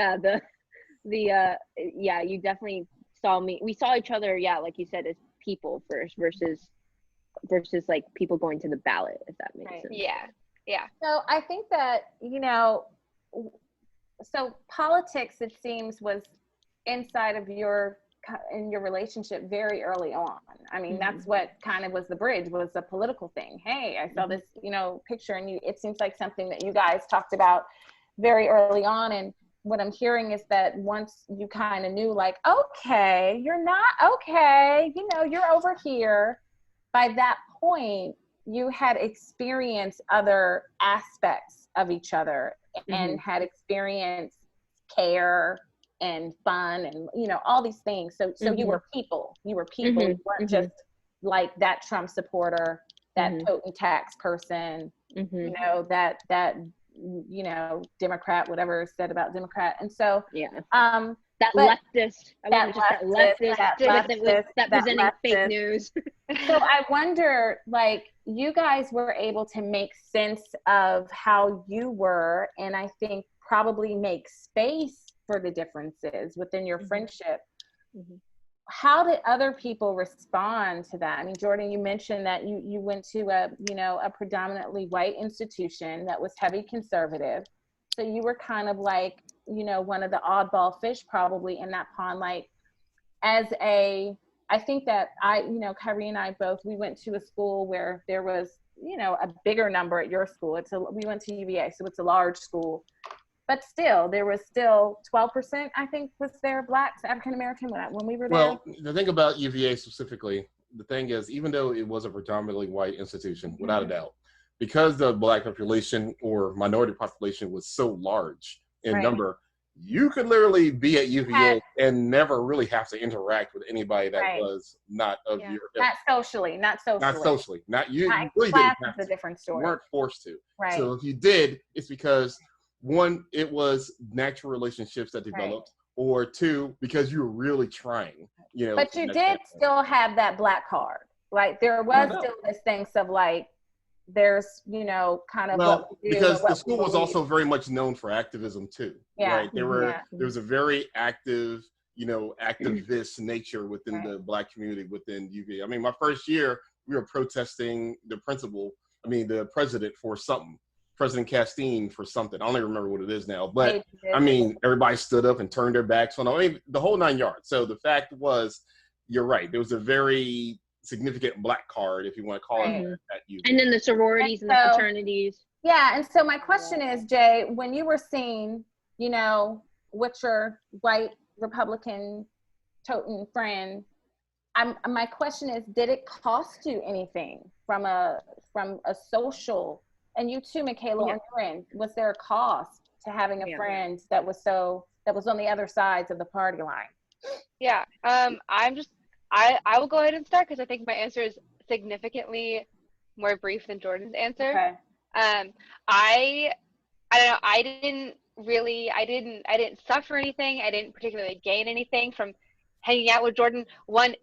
S2: definitely saw me. We saw each other, like you said, as people first versus like people going to the ballot, if that makes sense.
S4: Yeah.
S1: So I think that, so politics, it seems, was inside of your relationship very early on. I mean, that's what kind of was the bridge, was the political thing. Hey, I saw this, picture, and it seems like something that you guys talked about very early on. And what I'm hearing is that once you kind of knew, like, okay, you're not okay, you're over here. By that point, you had experienced other aspects of each other and had experienced care and fun and, all these things. So you were people. You weren't just like that Trump supporter, that token tax person, that Democrat, whatever is said about Democrat. And so,
S2: that presenting fake news.
S1: So I wonder, like, you guys were able to make sense of how you were, and I think probably make space for the differences within your friendship. How did other people respond to that? I mean, Jordan, you mentioned that you went to a predominantly white institution that was heavy conservative. So you were kind of like, one of the oddball fish probably in that pond. Like, I think that Kyrie and I both, we went to a school where there was, a bigger number at your school. We went to UVA, so it's a large school. But still, there was still 12%, I think, was there Blacks, African-American when we were there?
S3: Well, the thing about UVA specifically, the thing is, even though it was a predominantly white institution, without a doubt, because the Black population or minority population was so large in number, you could literally be at UVA and never really have to interact with anybody that was not of your ilk.
S1: Not socially.
S3: Not you.
S1: Not
S3: really
S1: class
S3: didn't have
S1: is a different story.
S3: You weren't forced to.
S1: Right.
S3: So if you did, it's because, one, it was natural relationships that developed, or two, because you were really trying,
S1: But you did still have that Black card. Like, there was still this thing of like, there's, kind of what we do.
S3: Because the school was also very much known for activism too. Right? There was a very active, activist nature within the Black community within UVA. I mean, my first year, we were protesting the president for something. President Castine for something. I don't even remember what it is now, but I mean, everybody stood up and turned their backs on. I mean, the whole 9 yards. So the fact was, you're right. There was a very significant Black card, if you want to call it that.
S2: And then the sororities and the fraternities.
S1: Yeah, and so my question is, Jay, when you were seeing, with your white Republican totem friend, my question is, did it cost you anything from a social? And you too, Makayela, on your end, was there a cost to having a friend that was on the other sides of the party line?
S4: Yeah, I will go ahead and start because I think my answer is significantly more brief than Jordan's answer.
S1: Okay.
S4: I don't know. I didn't suffer anything. I didn't particularly gain anything from hanging out with Jordan, one,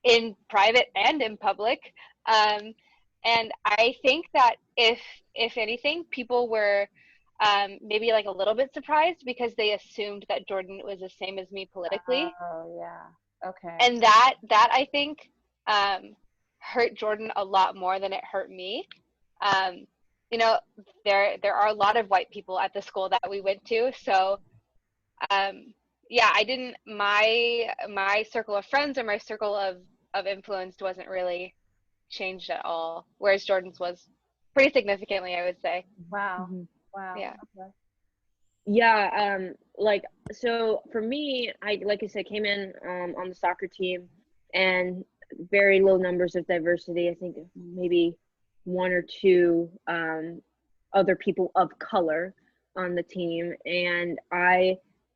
S4: in private and in public. And I think that if anything, people were maybe like a little bit surprised because they assumed that Jordan was the same as me politically.
S1: Oh, yeah. Okay.
S4: And that I think hurt Jordan a lot more than it hurt me. You know, there are a lot of white people at the school that we went to, so yeah, I didn't, my circle of friends or my circle of influence wasn't really changed at all, whereas Jordan's was pretty significantly, I would say.
S1: Wow.
S2: Mm-hmm.
S1: Wow.
S4: Yeah.
S1: Okay.
S2: Yeah, like, so for me, like I said, came in on the soccer team, and very low numbers of diversity. I think maybe one or two other people of color on the team, and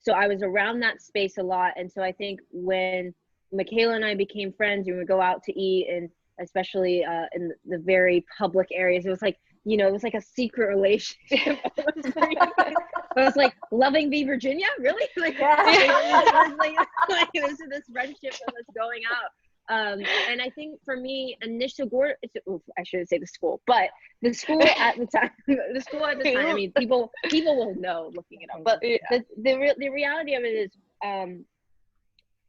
S2: so I was around that space a lot. And so I think when Makayela and I became friends, and we would go out to eat, and especially in the very public areas, it was like, you know, it was like a secret relationship. It was like Loving v. Virginia, really? Like,
S1: Yeah.
S2: it was like it was this friendship that was going out. And I think for me, initial I shouldn't say the school, but the school at the time, I mean, people will know looking it up. But the reality of it is,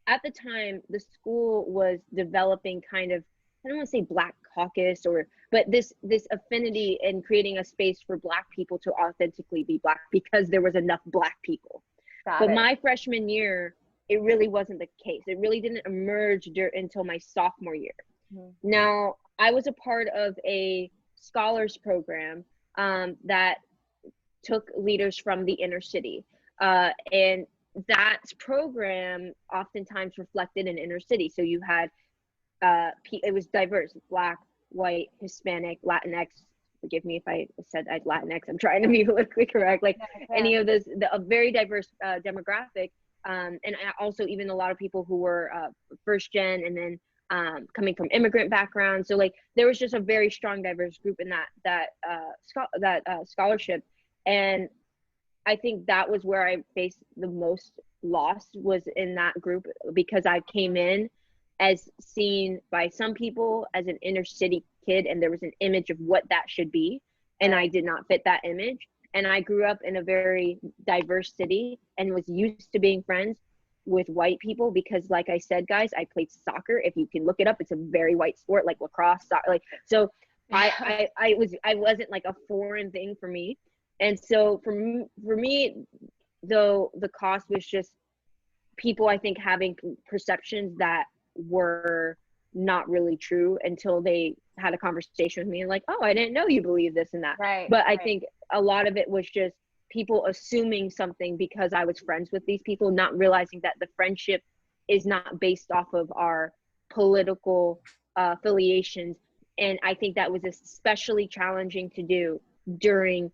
S2: at the time, the school was developing kind of, I don't want to say Black caucus, but this affinity and creating a space for Black people to authentically be Black because there was enough Black people. But my freshman year, it really wasn't the case. It really didn't emerge until my sophomore year. Mm-hmm. Now, I was a part of a scholars program that took leaders from the inner city. And that program oftentimes reflected an inner city. So you had, it was diverse, Black, white, Hispanic, Latinx. Forgive me if I said Latinx. I'm trying to be politically correct. Like any of those, a very diverse demographic. And also even a lot of people who were first gen and then coming from immigrant backgrounds. So like there was just a very strong diverse group in that scholarship. And I think that was where I faced the most loss, was in that group, because I came in as seen by some people as an inner city kid, and there was an image of what that should be, and I did not fit that image. And I grew up in a very diverse city and was used to being friends with white people because, like I said, guys, I played soccer. If you can look it up, it's a very white sport, like lacrosse, soccer, like, so I wasn't like a foreign thing for me. And so for me, though, the cost was just people, I think, having perceptions that were not really true until they had a conversation with me and like, oh, I didn't know you believe this and that.
S1: Right.
S2: But I think a lot of it was just people assuming something because I was friends with these people, not realizing that the friendship is not based off of our political affiliations. And I think that was especially challenging to do during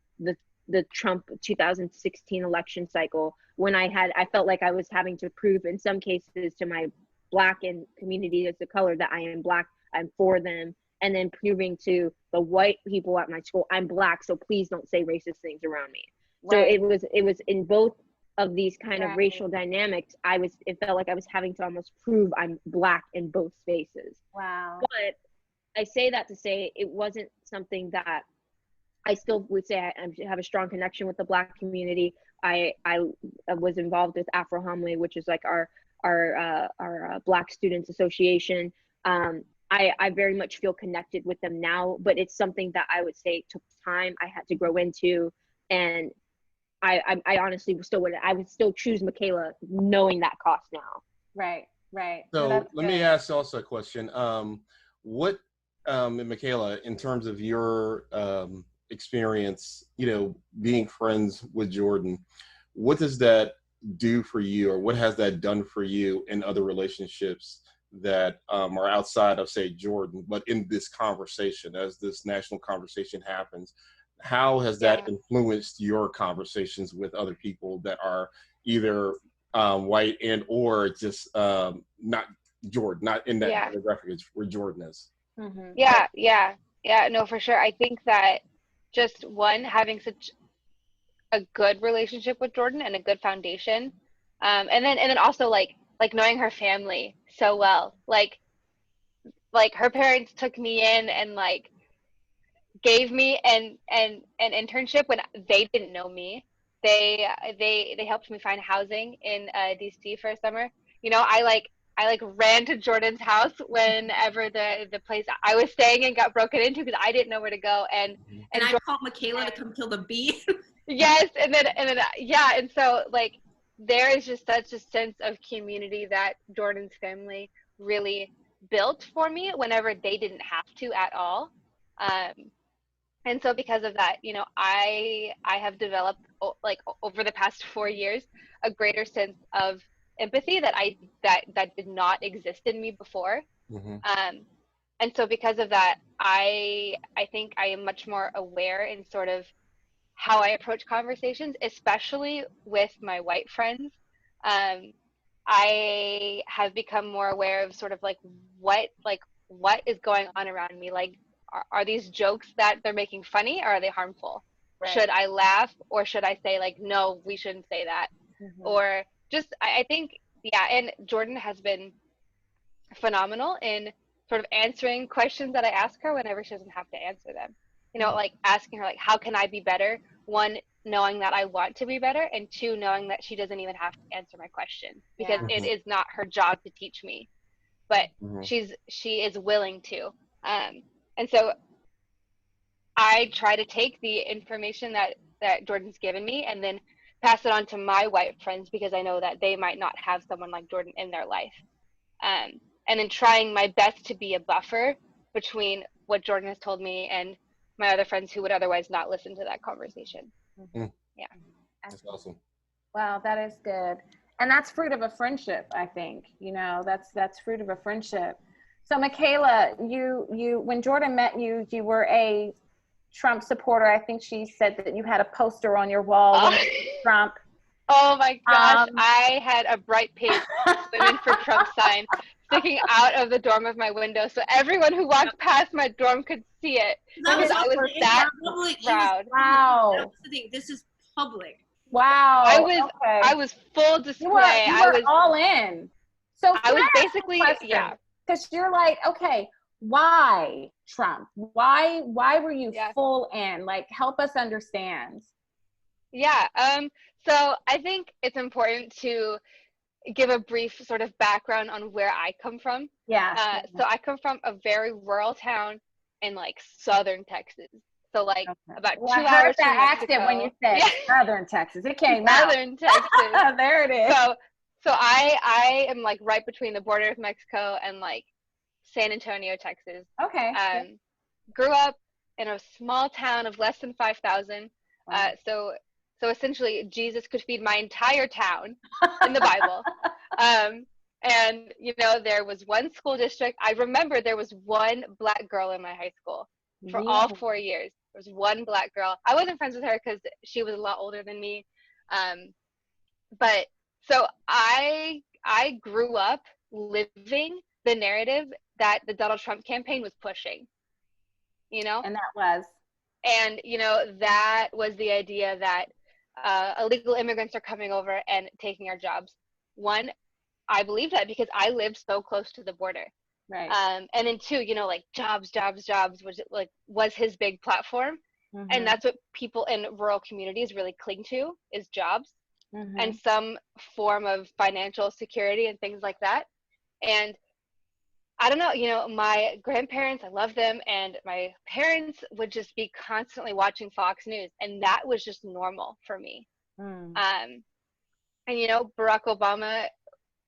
S2: the Trump 2016 election cycle, when I felt like I was having to prove in some cases to my Black and community as a color that I am Black, I'm for them, and then proving to the white people at my school, I'm Black, so please don't say racist things around me. Right. So it was in both of these kind of racial dynamics, it felt like I was having to almost prove I'm Black in both spaces.
S1: Wow.
S2: But I say that to say it wasn't something that I still would say I have a strong connection with the Black community. I was involved with Afro-Hamwe, which is like our Black Students Association. I very much feel connected with them now, but it's something that I would say took time. I had to grow into, and I honestly would still choose Makayela knowing that cost now.
S1: Right.
S3: So let me ask also a question. What, Makayela, in terms of your experience, being friends with Jordan, what does that do for you, or what has that done for you in other relationships that are outside of, say, Jordan, but in this conversation, as this national conversation happens? How has that influenced your conversations with other people that are either white and or just not Jordan, not in that demographic where Jordan is?
S4: Yeah, no, for sure. I think that just one, having such a good relationship with Jordan and a good foundation, and then also like knowing her family so well, like her parents took me in and like gave me an internship when they didn't know me. They helped me find housing in DC for a summer. You know, I like ran to Jordan's house whenever the place I was staying in got broken into because I didn't know where to go,
S5: and I called Makayela to come kill the bee.
S4: yes, and then yeah, and so like there is just such a sense of community that Jordan's family really built for me whenever they didn't have to at all. Um, and so because of that, you know, I have developed like over the past 4 years a greater sense of empathy that did not exist in me before. um and so because of that, I think I am much more aware in sort of how I approach conversations, especially with my white friends. um I have become more aware of sort of what is going on around me. Like, are these jokes that they're making funny, or are they harmful? Right. Should I laugh, or should I say like, no, we shouldn't say that? Or just, I think, yeah. And Jordan has been phenomenal in sort of answering questions that I ask her whenever she doesn't have to answer them. You know, like asking her like, how can I be better? One, knowing that I want to be better, and two, knowing that she doesn't even have to answer my question because it is not her job to teach me, but she is willing to. And so I try to take the information that Jordan's given me and then pass it on to my white friends because I know that they might not have someone like Jordan in their life. And then trying my best to be a buffer between what Jordan has told me and my other friends who would otherwise not listen to that conversation. Yeah.
S3: That's awesome.
S1: Wow, that is good. And that's fruit of a friendship, I think. You know, that's fruit of a friendship. So Makayela, you when Jordan met you, you were a Trump supporter. I think she said that you had a poster on your wall with Trump.
S4: Oh my gosh, I had a bright pink Women for Trump sign sticking out of the dorm of my window, so everyone who walked past my dorm could see it.
S5: That was
S4: I was that proud.
S5: Wow. That's the thing. This is public.
S1: Wow.
S4: I was full display.
S1: You were all in. So
S4: I was basically, yeah.
S1: Because you're like, okay, why Trump? Why were you full in? Like, help us understand.
S4: Yeah. So I think it's important to give a brief sort of background on where I come from.
S1: Yeah.
S4: So I come from a very rural town in like southern Texas. So like about 2 hours.
S1: I heard that
S4: from
S1: accent when you said southern Texas. It came out.
S4: Southern Texas.
S1: There it is.
S4: So I am like right between the border of Mexico and like San Antonio, Texas.
S1: Okay.
S4: Grew up in a small town of less than 5,000. Wow. So essentially, Jesus could feed my entire town in the Bible. And, you know, there was one school district. I remember there was one black girl in my high school for all 4 years. There was one black girl. I wasn't friends with her because she was a lot older than me. But so I grew up living the narrative that the Donald Trump campaign was pushing, you know?
S1: And that was?
S4: And, you know, that was the idea that illegal immigrants are coming over and taking our jobs. One, I believe that because I lived so close to the border.
S1: Right.
S4: And then two, you know, like jobs was his big platform. And that's what people in rural communities really cling to is jobs and some form of financial security and things like that. And I don't know, you know, my grandparents, I love them, and my parents would just be constantly watching Fox News, and that was just normal for me. And, you know, Barack Obama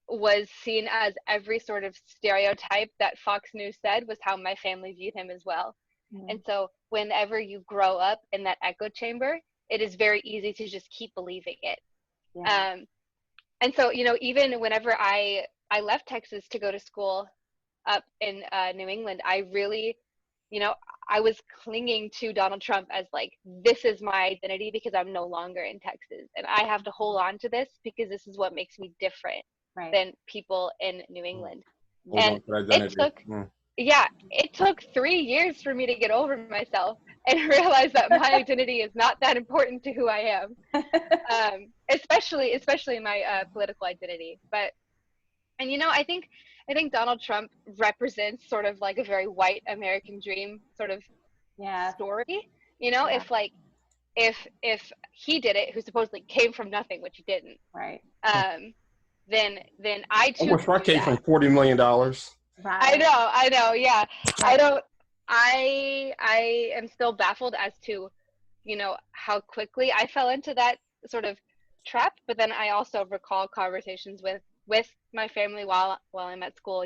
S4: was seen as every sort of stereotype that Fox News said was how my family viewed him as well. And so whenever you grow up in that echo chamber, it is very easy to just keep believing it. And so, you know, even whenever I left Texas to go to school up in New England, I really, you know, I was clinging to Donald Trump as like, this is my identity because I'm no longer in Texas. And I have to hold on to this because this is what makes me different than people in New England. And it took, yeah, it took 3 years for me to get over myself and realize that my identity is not that important to who I am. Especially my political identity. But, and I think Donald Trump represents sort of like a very white American dream sort of story. If like if he did it, who supposedly came from nothing, which he didn't,
S1: right?
S4: Then I too.
S3: I wish I came from $40 million.
S1: Right.
S4: I know, yeah.
S1: Right.
S4: I am still baffled as to, how quickly I fell into that sort of trap. But then I also recall conversations with my family while I'm at school,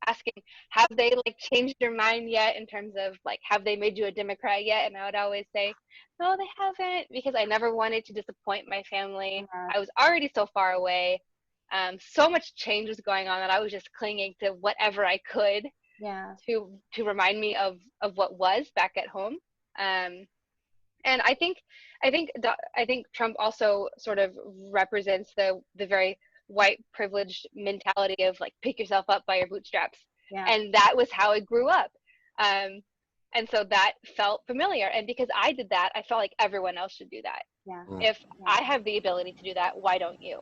S4: asking, have they like changed their mind yet in terms of like, have they made you a Democrat yet? And I would always say, no, they haven't, because I never wanted to disappoint my family. I was already so far away. So much change was going on that I was just clinging to whatever I could to remind me of what was back at home. And I think Trump also sort of represents the very white privileged mentality of like, pick yourself up by your bootstraps. And that was how I grew up. And so that felt familiar. And because I did that, I felt like everyone else should do that. If I have the ability to do that, why don't you?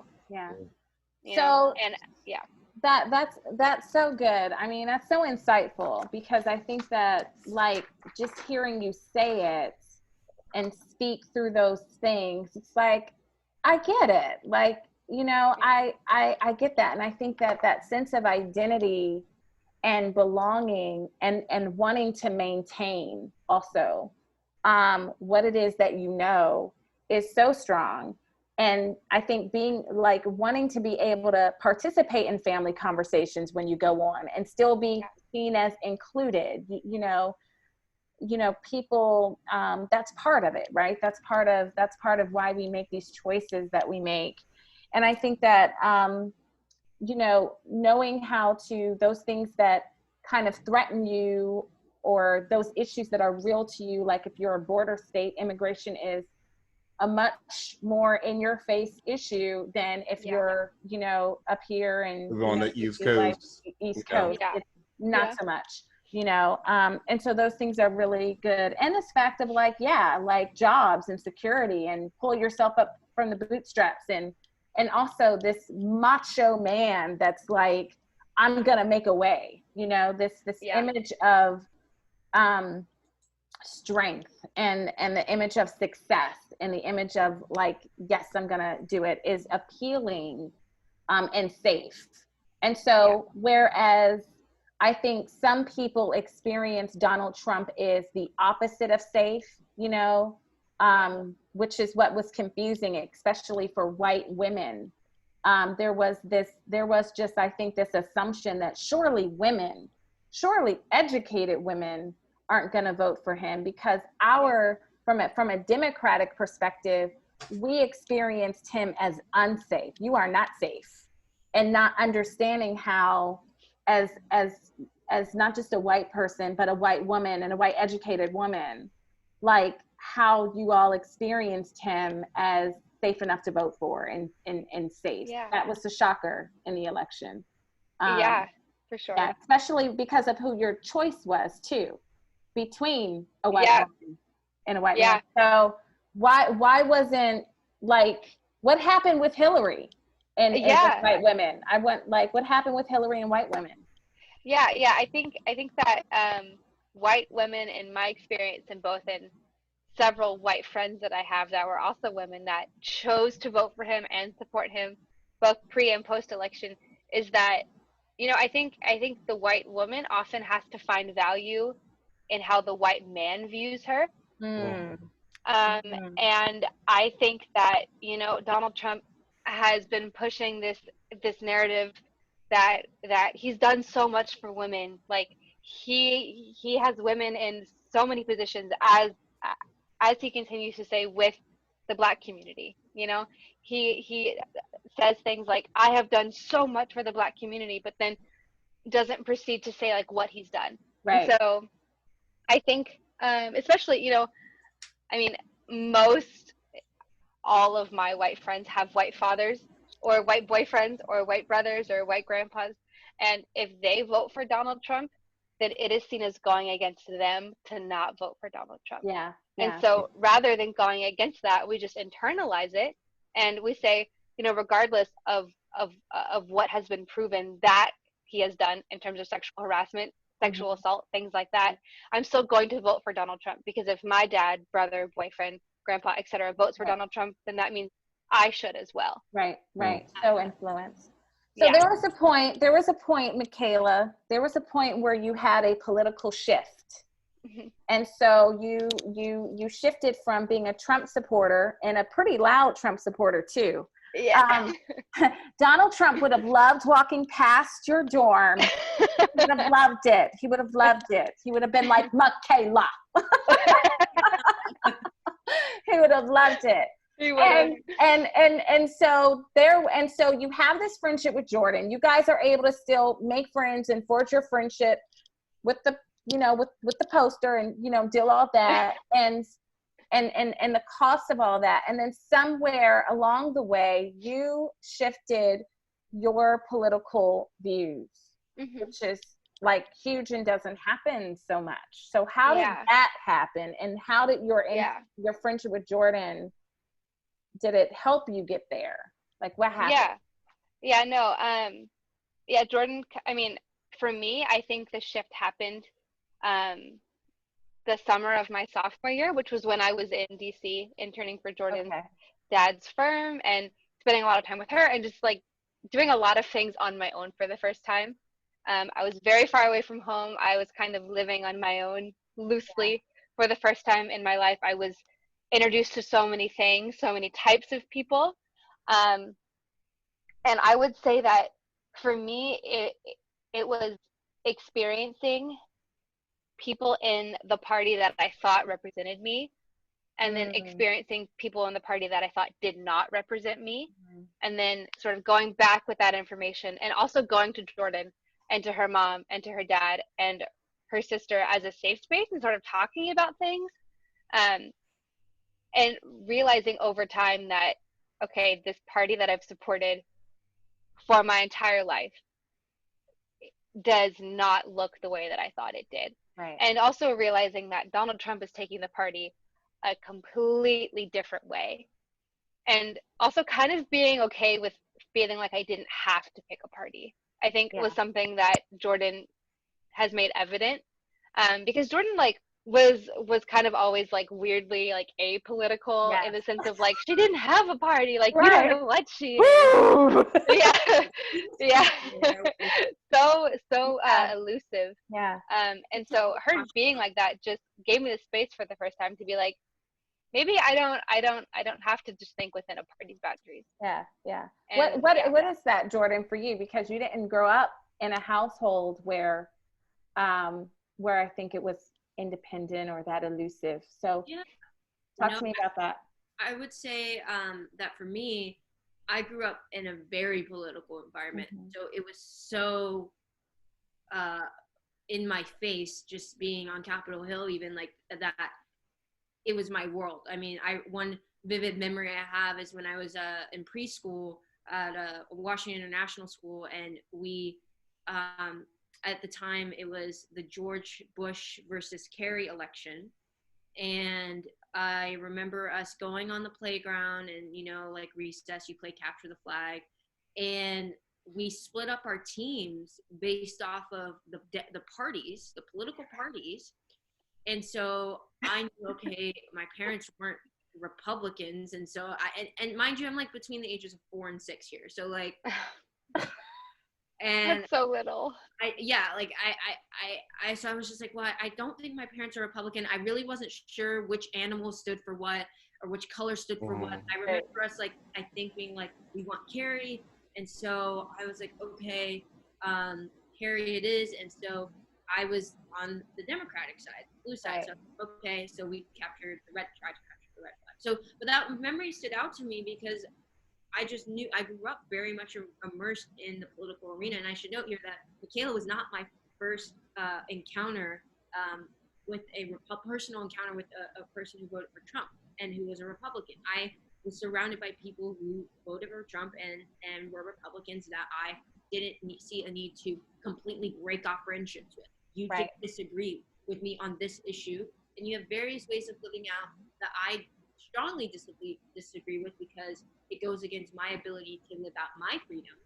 S1: That's so good. I mean, that's so insightful, because I think that like just hearing you say it and speak through those things, it's like, I get it. Like, I get that. And I think that sense of identity and belonging and wanting to maintain also what it is that is so strong. And I think being like wanting to be able to participate in family conversations when you go on and still be seen as included, people, that's part of it, right? That's part of why we make these choices that we make. And I think that, knowing how to, those things that kind of threaten you, or those issues that are real to you, like if you're a border state, immigration is a much more in your face issue than if you're, up here and
S3: on the East Coast.
S1: East Coast. It's not so much, and so those things are really good. And this fact of like jobs and security and pull yourself up from the bootstraps, and also this macho man that's like, I'm gonna make a way, this image of strength and the image of success and the image of like, yes, I'm gonna do it, is appealing and safe. And so whereas I think some people experience Donald Trump is the opposite of safe, which is what was confusing, especially for white women. There was just, I think, this assumption that surely educated women aren't going to vote for him, because from a Democratic perspective, we experienced him as unsafe. You are not safe, and not understanding how, as not just a white person, but a white woman and a white educated woman, like how you all experienced him as safe enough to vote for and safe. That was a shocker in the election.
S4: For sure.
S1: Yeah, especially because of who your choice was too, between a white woman and a white man. So why wasn't, like, what happened with Hillary and with white women? I went like, what happened with Hillary and white women?
S4: I think that white women, in my experience, and both in several white friends that I have that were also women that chose to vote for him and support him both pre and post election, is that, I think the white woman often has to find value in how the white man views her. And I think that, Donald Trump has been pushing this narrative that he's done so much for women. Like he has women in so many positions, as he continues to say, with the Black community. He says things like, I have done so much for the Black community, but then doesn't proceed to say like what he's done.
S1: Right.
S4: And so I think, especially, I mean, all of my white friends have white fathers or white boyfriends or white brothers or white grandpas. And if they vote for Donald Trump, then it is seen as going against them to not vote for Donald Trump.
S1: Yeah.
S4: And so rather than going against that, we just internalize it and we say, you know, regardless of what has been proven that he has done in terms of sexual harassment, sexual assault, things like that, I'm still going to vote for Donald Trump, because if my dad, brother, boyfriend, grandpa, etc. votes for Donald Trump, then that means I should as well.
S1: Right. So influenced. So there was a point, Makayela, there was a point where you had a political shift. And so you shifted from being a Trump supporter, and a pretty loud Trump supporter too.
S4: Yeah.
S1: Donald Trump would have loved walking past your dorm. He would have loved it. He would have loved it. He would have been like, Makayela. He would have loved it. And so you have this friendship with Jordan. You guys are able to still make friends and forge your friendship with the, you know, with the poster, and, you know, deal all that and the cost of all that. And then somewhere along the way, you shifted your political views, which is like huge and doesn't happen so much. So how did that happen? And how did your friendship with Jordan, did it help you get there? Like, what happened?
S4: Jordan, I mean, for me, I think the shift happened the summer of my sophomore year, which was when I was in DC interning for Jordan's dad's firm and spending a lot of time with her and just like doing a lot of things on my own for the first time. I was very far away from home. I was kind of living on my own loosely for the first time in my life. I was introduced to so many things, so many types of people. And I would say that for me, it was experiencing people in the party that I thought represented me, and then experiencing people in the party that I thought did not represent me, and then sort of going back with that information, and also going to Jordan and to her mom and to her dad and her sister as a safe space and sort of talking about things, and realizing over time that, okay, this party that I've supported for my entire life does not look the way that I thought it did.
S1: Right.
S4: And also realizing that Donald Trump is taking the party a completely different way. And also kind of being okay with feeling like I didn't have to pick a party. I think was something that Jordan has made evident. Because Jordan was kind of always like weirdly like apolitical in the sense of like she didn't have a party, like you don't know what she is. So elusive. And so her being like that just gave me the space for the first time to be like, maybe I don't have to just think within a party's boundaries.
S1: What is that, Jordan, for you? Because you didn't grow up in a household where I think it was independent or that elusive. So talk to me about that.
S5: I would say that for me, I grew up in a very political environment. So it was so in my face, just being on Capitol Hill, even like that, it was my world. I mean, one vivid memory I have is when I was in preschool at Washington International School, and we at the time it was the George Bush versus Kerry election, and I remember us going on the playground, and you know, like recess, you play capture the flag, and we split up our teams based off of the parties, the political parties. And so I knew, okay, my parents weren't Republicans, and so and mind you, I'm like between the ages of 4 and 6 here, so like. And
S4: that's so little.
S5: So I was just like, well, I don't think my parents are Republican. I really wasn't sure which animal stood for what or which color stood for what. I remember us like, I think being like, we want Kerry. And so I was like, okay, Kerry it is. And so I was on the Democratic side, blue side. So okay, so we captured the red, tried to capture the red flag. So, but that memory stood out to me because I just knew I grew up very much immersed in the political arena. And I should note here that Makayela was not my first encounter with a personal encounter with a person who voted for Trump and who was a Republican. I was surrounded by people who voted for Trump and were Republicans that I didn't see a need to completely break off friendships with. You
S1: Right.
S5: just disagree with me on this issue, and you have various ways of living out that I strongly disagree with because it goes against my ability to live out my freedom.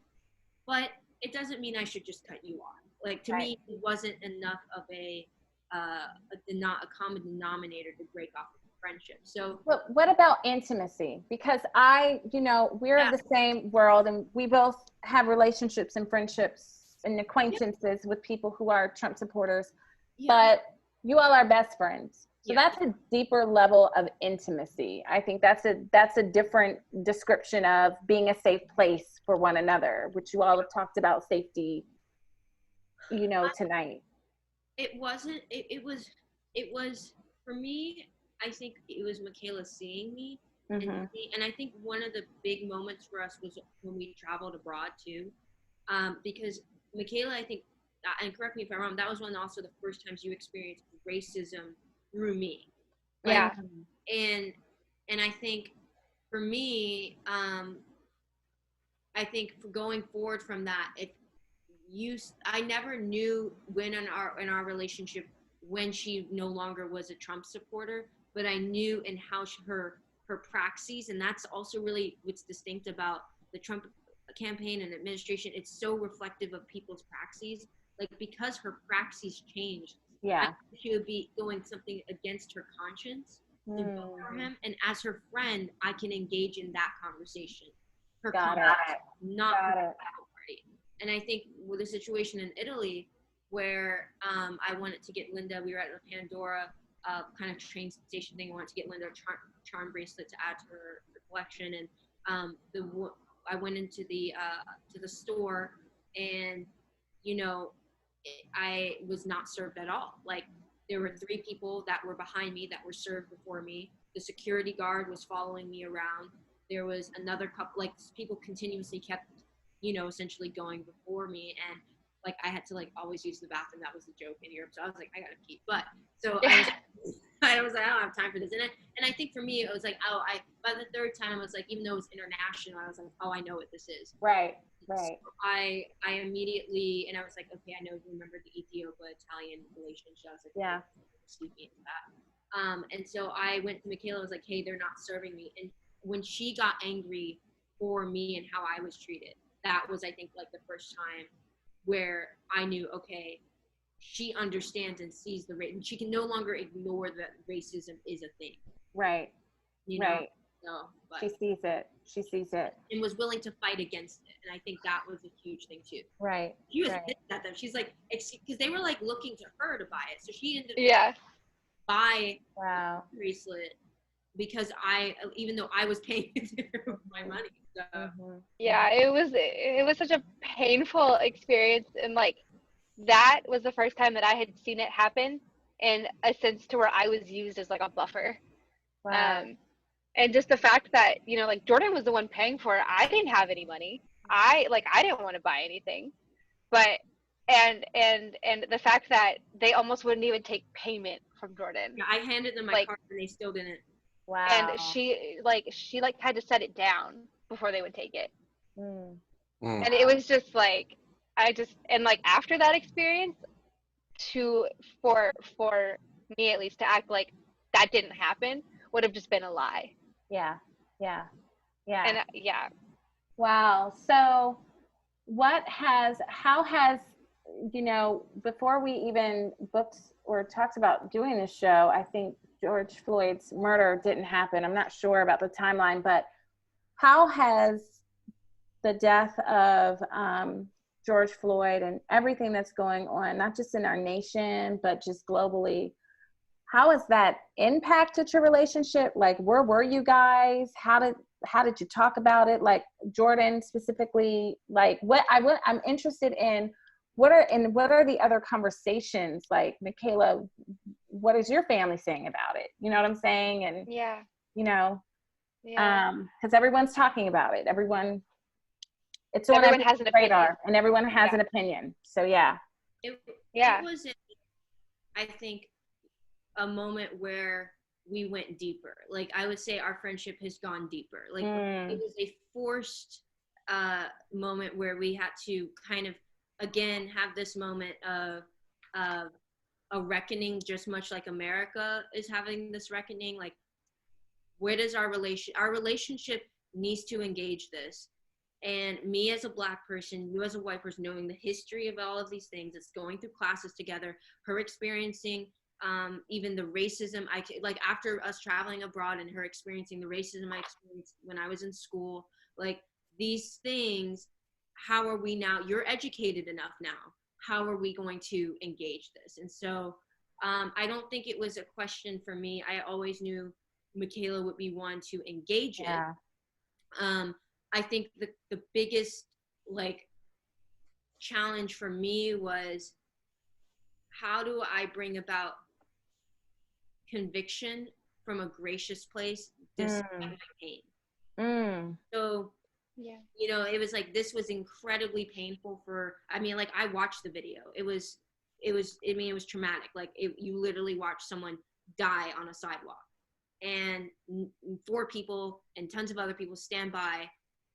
S5: But it doesn't mean I should just cut you off. Like, to me, it wasn't enough of a common denominator to break off a friendship. So,
S1: but what about intimacy? Because we're of the same world, and we both have relationships and friendships and acquaintances with people who are Trump supporters, but you all are best friends. So that's a deeper level of intimacy. I think that's a different description of being a safe place for one another, which you all have talked about safety, tonight.
S5: it wasn't, it was, for me, I think it was Makayela seeing me. And I think one of the big moments for us was when we traveled abroad too. Because Makayela, I think, and correct me if I'm wrong, that was one also the first times you experienced racism through me. And I think for me, I think for going forward from that, I never knew when in our relationship when she no longer was a Trump supporter, but I knew in how her praxis, and that's also really what's distinct about the Trump campaign and administration. It's so reflective of people's praxis, like because her praxis changed. She would be going something against her conscience to vote for him, and as her friend, I can engage in that conversation. Not her party. And I think with the situation in Italy, where I wanted to get Linda, we were at a Pandora kind of train station thing. I wanted to get Linda a charm bracelet to add to her collection, and I went into the store, and I was not served at all. Like, there were 3 people that were behind me that were served before me. The security guard was following me around. There was another couple, like, people continuously kept, essentially going before me, and like I had to like always use the bathroom. That was the joke in Europe. So I was like, I gotta pee. But so I was like, I don't have time for this. And I think for me, it was like, by the 3rd time, I was like, even though it was international, I was like, oh, I know what this is.
S1: Right.
S5: So I immediately, and I was like, okay, I know, remember the Ethiopia-Italian relationship. I was like,
S1: yeah,
S5: speak me into that. And so I went to Makayela. I was like, hey, they're not serving me. And when she got angry for me and how I was treated, that was, I think, like the first time where I knew, okay, she understands and sees the race, and she can no longer ignore that racism is a thing.
S1: Right. Right.
S5: So,
S1: she sees it.
S5: And was willing to fight against it. And I think that was a huge thing too.
S1: Right.
S5: She was pissed at them. She's like, because they were like looking to her to buy it. So she ended up buy the bracelet because even though I was paying it with my money. So.
S4: Yeah, it was such a painful experience, and like that was the first time that I had seen it happen in a sense to where I was used as like a buffer. And just the fact that, like Jordan was the one paying for it. I didn't have any money. I didn't want to buy anything. But and the fact that they almost wouldn't even take payment from Jordan.
S5: Yeah, I handed them my card and they still didn't.
S1: Wow.
S4: And she had to set it down before they would take it. And it was just like, and like after that experience, for me at least to act like that didn't happen would have just been a lie.
S1: Yeah.
S4: And
S1: wow. So how has before we even booked or talked about doing this show, I think George Floyd's murder didn't happen. I'm not sure about the timeline, but how has the death of George Floyd and everything that's going on, not just in our nation, but just globally, how has that impacted your relationship? Like, where were you guys? How did you talk about it? Like, Jordan specifically, like I'm interested in what are the other conversations? Like, Makayela, what is your family saying about it? You know what I'm saying? And because everyone's talking about it. Everyone has an radar, and everyone has an opinion. So
S5: it was I think a moment where we went deeper. Like, I would say our friendship has gone deeper. Like, it was a forced moment where we had to kind of again have this moment of a reckoning, just much like America is having this reckoning. Like, where does our relationship needs to engage this. And me as a Black person, you as a white person, knowing the history of all of these things, it's going through classes together, her experiencing even the racism, like after us traveling abroad and her experiencing the racism I experienced when I was in school, like these things, how are we now, you're educated enough now, how are we going to engage this? And so I don't think it was a question for me. I always knew Makayela would be one to engage it. I think the biggest like challenge for me was, how do I bring about conviction from a gracious place despite my pain? So, you know, it was like, this was incredibly painful for, I mean, like I watched the video. It was traumatic. Like you literally watch someone die on a sidewalk, and 4 people and tons of other people stand by,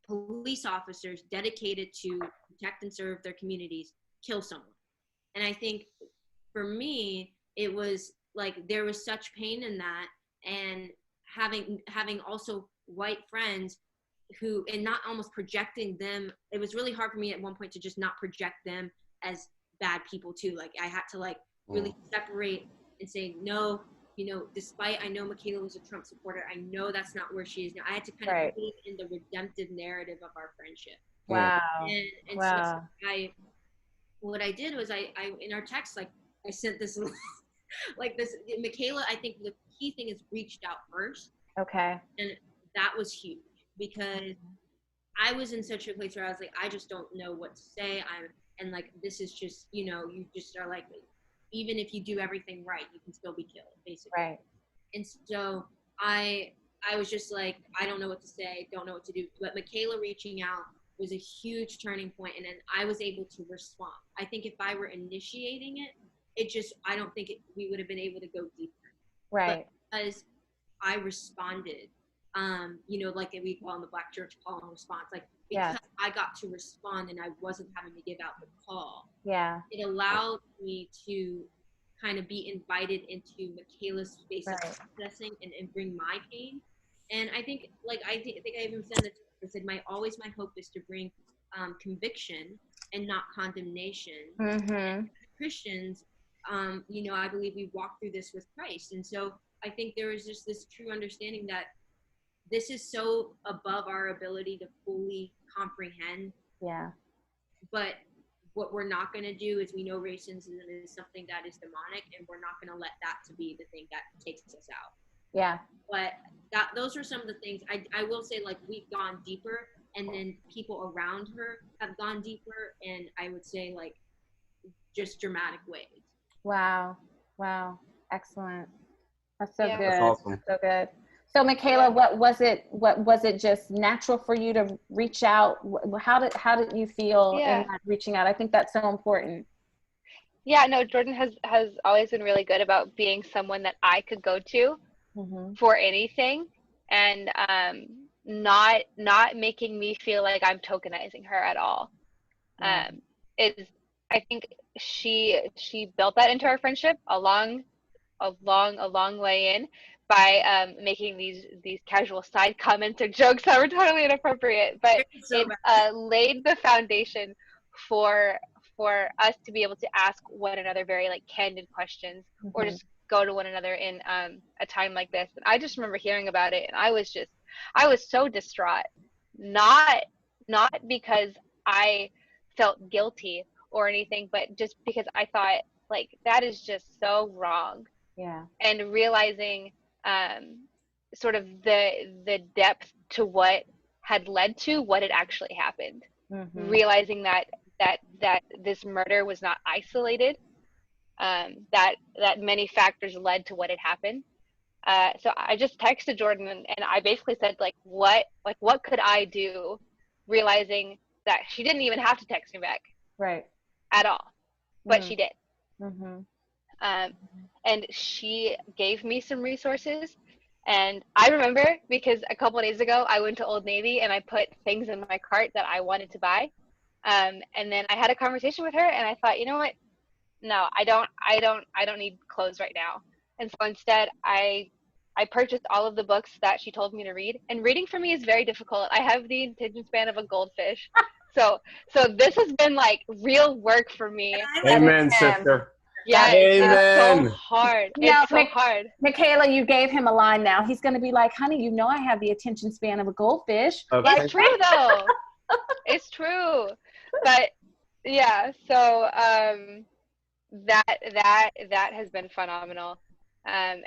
S5: police officers dedicated to protect and serve their communities, kill someone. And I think for me, it was like, there was such pain in that, and having also white friends who, and not almost projecting them. It was really hard for me at one point to just not project them as bad people too. Like I had to like really separate and say, no, you know, despite I know Makayela was a Trump supporter, I know that's not where she is now. I had to kind of believe in the redemptive narrative of our friendship.
S1: Wow.
S5: And so what I did was I in our text, like I sent this like this, Makayela, I think the key thing is reached out first.
S1: Okay.
S5: And that was huge, because I was in such a place where I was like, I just don't know what to say. And like, this is just, you know, you just are like, even if you do everything right, you can still be killed, basically.
S1: Right.
S5: And so I was just like, I don't know what to say, don't know what to do. But Makayela reaching out was a huge turning point, and then I was able to respond. I think if I were initiating it, I don't think we would have been able to go deeper.
S1: Right.
S5: But because I responded, you know, like we call in the Black church, call and response, like because I got to respond and I wasn't having to give out the call. Yeah. It allowed me to kind of be invited into Makayela's space of processing and bring my pain. And I think, like, I think I even said this, I said, my hope is to bring conviction and not condemnation. Mm-hmm. Christians, you know, I believe we walk through this with Christ. And so I think there is just this true understanding that this is so above our ability to fully comprehend. Yeah. But what we're not going to do is, we know racism is something that is demonic, and we're not going to let that to be the thing that takes us out. Yeah. But those are some of the things I will say, like, we've gone deeper, and then people around her have gone deeper, and I would say, like, just dramatic ways. Wow. Wow. Excellent. That's so good. That's awesome. So good. So Makayela, what was it just natural for you to reach out? How did you feel in that reaching out? I think that's so important.
S4: Yeah, no, Jordan has always been really good about being someone that I could go to for anything, and not making me feel like I'm tokenizing her at all. I think she built that into our friendship a long way in, by making these casual side comments or jokes that were totally inappropriate, but it laid the foundation for us to be able to ask one another very like candid questions, or just go to one another in a time like this. And I just remember hearing about it, and I was so distraught, not because I felt guilty or anything, but just because I thought, like, that is just so wrong. Yeah. And realizing sort of the depth to what had led to what had actually happened. Realizing that this murder was not isolated, that many factors led to what had happened. So I just texted Jordan, and I basically said, like, what could I do, realizing that she didn't even have to text me back. Right. At all. But she did. And she gave me some resources. And I remember, because a couple of days ago, I went to Old Navy and I put things in my cart that I wanted to buy. And then I had a conversation with her, and I thought, you know what? no, I don't need clothes right now. And so instead, I purchased all of the books that she told me to read. And reading for me is very difficult. I have the attention span of a goldfish. So this has been like real work for me.
S3: Amen, sister.
S4: Yes, it's so hard. It's so hard.
S1: Makayela, you gave him a line now. He's going to be like, honey, you know I have the attention span of a goldfish.
S3: Okay.
S4: It's true, though. It's true. But, yeah, so that has been phenomenal. And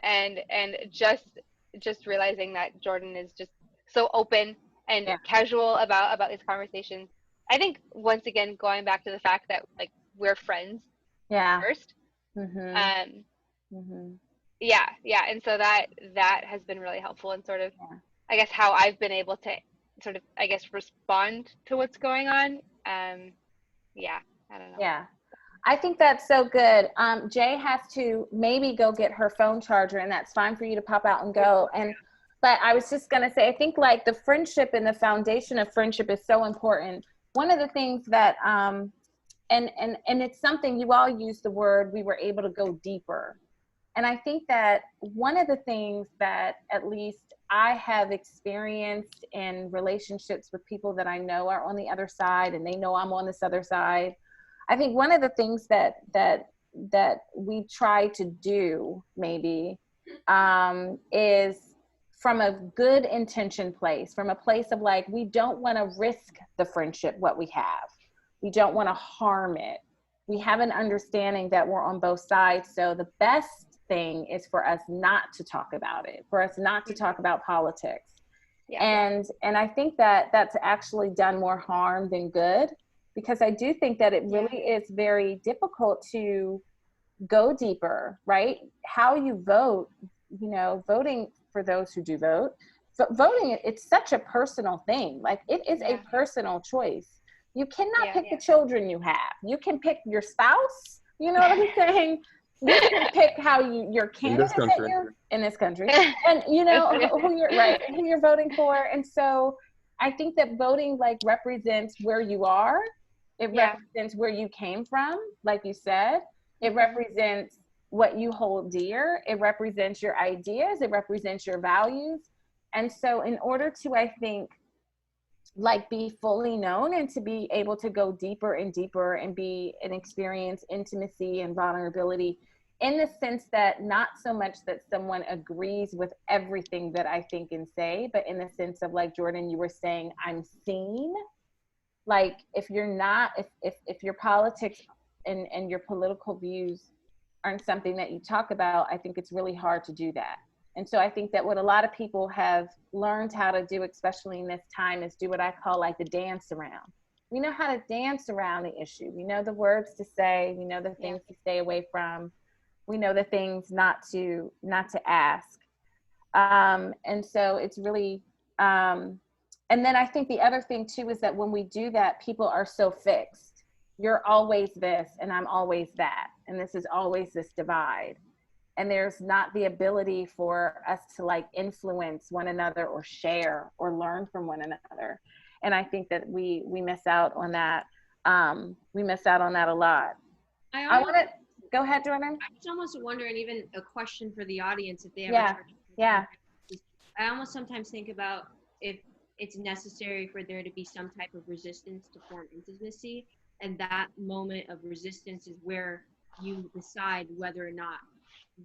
S4: just realizing that Jordan is just so open and casual about these conversations. I think, once again, going back to the fact that, like, we're friends first. Yeah, and so that has been really helpful, and sort of I guess how I've been able to sort of, I guess, respond to what's going on. Yeah, I don't know.
S1: Yeah, I think that's so good. Jay has to maybe go get her phone charger, and that's fine for you to pop out and go. But I was just gonna say, I think like the friendship and the foundation of friendship is so important. One of the things that and it's something you all use the word, we were able to go deeper. And I think that one of the things that at least I have experienced in relationships with people that I know are on the other side and they know I'm on this other side, I think one of the things that we try to do maybe is from a good intention place, from a place of like, we don't want to risk the friendship, what we have. We don't want to harm it. We have an understanding that we're on both sides. So the best thing is for us not to talk about it, for us not to talk about politics. Yeah. And I think that that's actually done more harm than good, because I do think that it really is very difficult to go deeper, right? How you vote, you know, voting for those who do vote, voting, it's such a personal thing. Like, it is a personal choice. You cannot pick the children you have. You can pick your spouse. You know what I'm saying? You can pick how your candidate in this country, and you know who you're voting for. And so I think that voting like represents where you are. It represents where you came from, like you said. It represents what you hold dear. It represents your ideas. It represents your values. And so in order to, I think, like be fully known and to be able to go deeper and deeper and be and experience intimacy and vulnerability, in the sense that not so much that someone agrees with everything that I think and say, but in the sense of, like Jordan, you were saying, I'm seen. Like, if you're not, if your politics and your political views aren't something that you talk about, I think it's really hard to do that. And so I think that what a lot of people have learned how to do, especially in this time, is do what I call like the dance around. We know how to dance around the issue. We know the words to say. We know the things to stay away from. We know the things not to ask. And so it's really, and then I think the other thing too is that when we do that, people are so fixed. You're always this and I'm always that. And this is always this divide. And there's not the ability for us to like influence one another or share or learn from one another. And I think that we miss out on that. We miss out on that a lot. I want to go ahead, Jordan.
S5: I was almost wondering, even a question for the audience, if they have I almost sometimes think about if it's necessary for there to be some type of resistance to form intimacy, and that moment of resistance is where you decide whether or not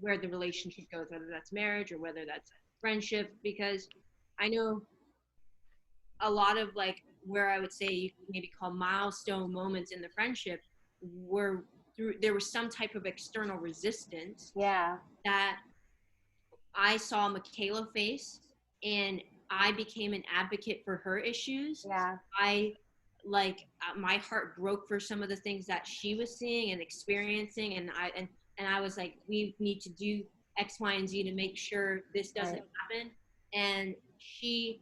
S5: where the relationship goes, whether that's marriage or whether that's friendship. Because I know a lot of like where I would say you could maybe call milestone moments in the friendship were through, there was some type of external resistance that I saw Makayela face, and I became an advocate for her issues. I my heart broke for some of the things that she was seeing and experiencing, and I was like, we need to do X, Y, and Z to make sure this doesn't happen. And she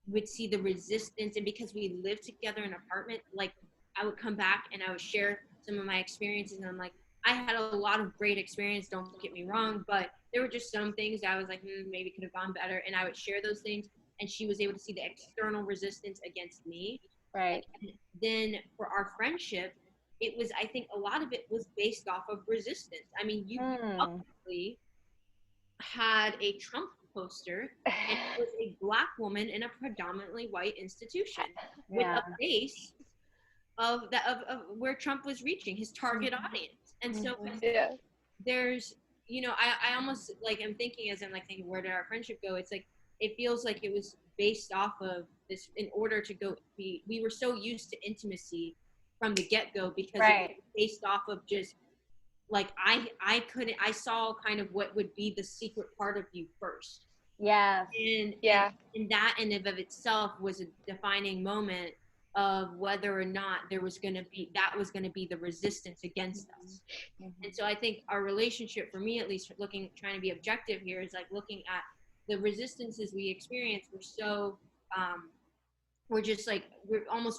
S5: would see the resistance, and because we lived together in an apartment, like I would come back and I would share some of my experiences, and I'm like, I had a lot of great experience, don't get me wrong, but there were just some things that I was like, maybe could have gone better, and I would share those things, and she was able to see the external resistance against me.
S1: Right.
S5: And then for our friendship, I think a lot of it was based off of resistance. I mean, you obviously had a Trump poster, and it was a Black woman in a predominantly white institution with a base of where Trump was reaching his target audience. And so there's, I almost like, I'm thinking as I'm like thinking, where did our friendship go? It's like, it feels like it was based off of this in order to we were so used to intimacy from the get-go, because it was based off of just like, I saw kind of what would be the secret part of you first.
S1: Yeah.
S5: And that in and of itself was a defining moment of whether or not that was going to be the resistance against us. And so I think our relationship, for me at least, trying to be objective here, is like looking at the resistances we experienced were so we're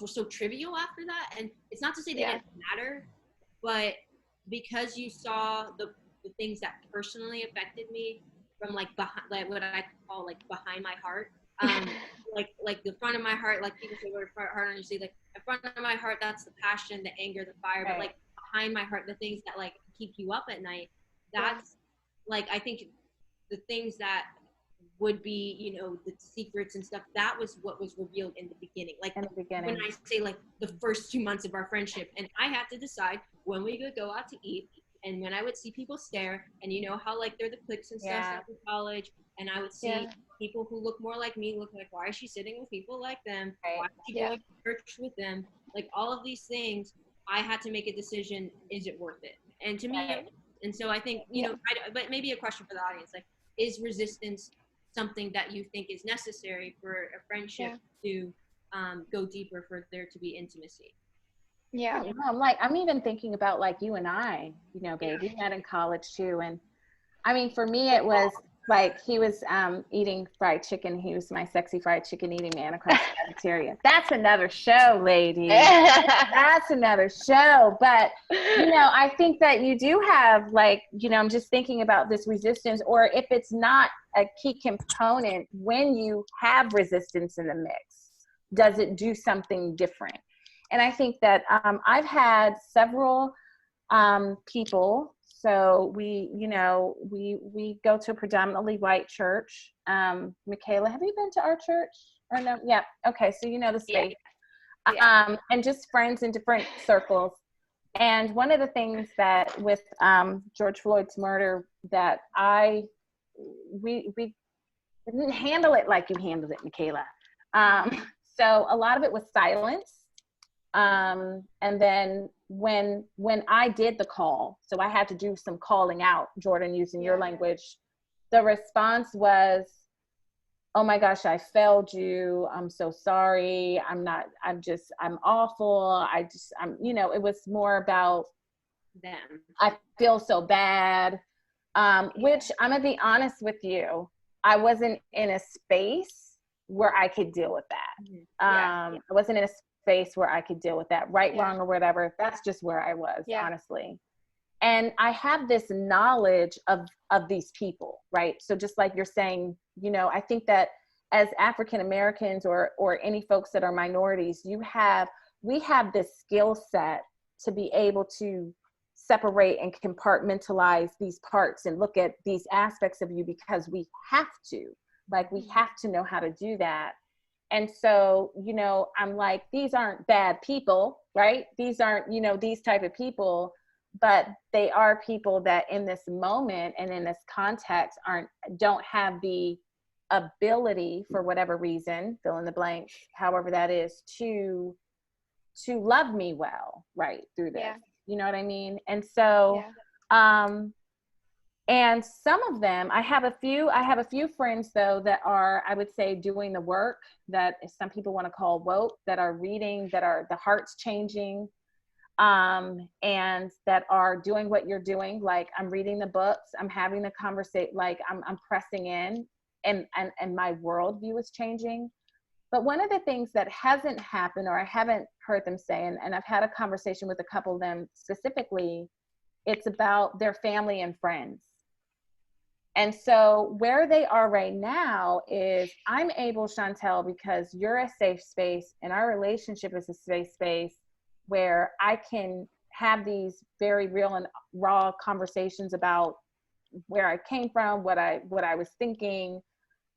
S5: so trivial after that. And it's not to say they didn't matter, but because you saw the things that personally affected me from like behind, like what I call like behind my heart, like the front of my heart, like people say what a heart on your sleeve, like the front of my heart, that's the passion, the anger, the fire, but like behind my heart, the things that like keep you up at night, that's like, I think the things that would be, the secrets and stuff, that was what was revealed in the beginning. Like when I say like the first 2 months of our friendship, and I had to decide when we could go out to eat, and when I would see people stare, and how like they're the cliques and stuff in college, and I would see people who look more like me, look like, why is she sitting with people like them? Why is she going to church with them? Like all of these things, I had to make a decision, is it worth it? And to me, and so I think, but maybe a question for the audience, like, is resistance something that you think is necessary for a friendship to go deeper, for there to be intimacy?
S1: Yeah, I'm even thinking about like you and I, babe, we met in college too. And I mean, for me, it was like, he was eating fried chicken. He was my sexy fried chicken eating man across the cafeteria. That's another show, ladies. That's another show. But, I think that you do have like, I'm just thinking about this resistance, or if it's not a key component, when you have resistance in the mix, does it do something different? And I think that I've had several people. So we go to a predominantly white church. Makayela, have you been to our church? Or no? Yeah. Okay. So the space. And just friends in different circles. And one of the things that with George Floyd's murder, that we didn't handle it like you handled it, Makayela. So a lot of it was silence. And then when I did the call, so I had to do some calling out, Jordan, using your language, the response was, oh my gosh, I failed you. I'm so sorry. I'm awful. It was more about
S5: them.
S1: I feel so bad. Which I'm gonna be honest with you, I wasn't in a space where I could deal with that. I wasn't in a space where I could deal with that, right, wrong, or whatever. That's just where I was, honestly. And I have this knowledge of these people, right? So just like you're saying, I think that as African Americans or any folks that are minorities, we have this skill set to be able to separate and compartmentalize these parts and look at these aspects of you, because we have to, we have to know how to do that. And so, I'm like, these aren't bad people, right? These aren't, these type of people, but they are people that in this moment and in this context don't have the ability, for whatever reason, fill in the blank, however that is, to love me well, right, through this. You know what I mean? And so, and some of them, I have a few friends though that are, I would say, doing the work that some people want to call woke, that are reading, that are the heart's changing, and that are doing what you're doing. Like, I'm reading the books, I'm having the conversation, like I'm pressing in, and my worldview is changing. But one of the things that hasn't happened, or I haven't heard them say, and I've had a conversation with a couple of them specifically, it's about their family and friends. And so where they are right now is, I'm able, Chantel, because you're a safe space and our relationship is a safe space, where I can have these very real and raw conversations about where I came from, what I was thinking,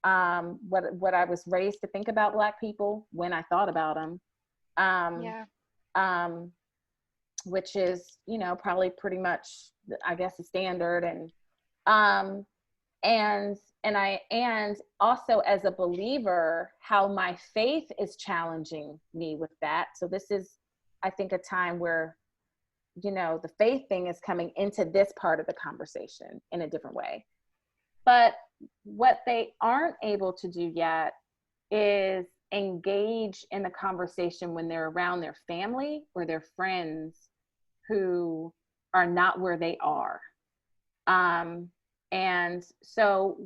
S1: what I was raised to think about Black people when I thought about them. Which is, you know, probably pretty much, I guess, the standard. And also as a believer, how my faith is challenging me with that. So this is, I think, a time where, you know, the faith thing is coming into this part of the conversation in a different way. But what they aren't able to do yet is engage in the conversation when they're around their family or their friends who are not where they are. And so,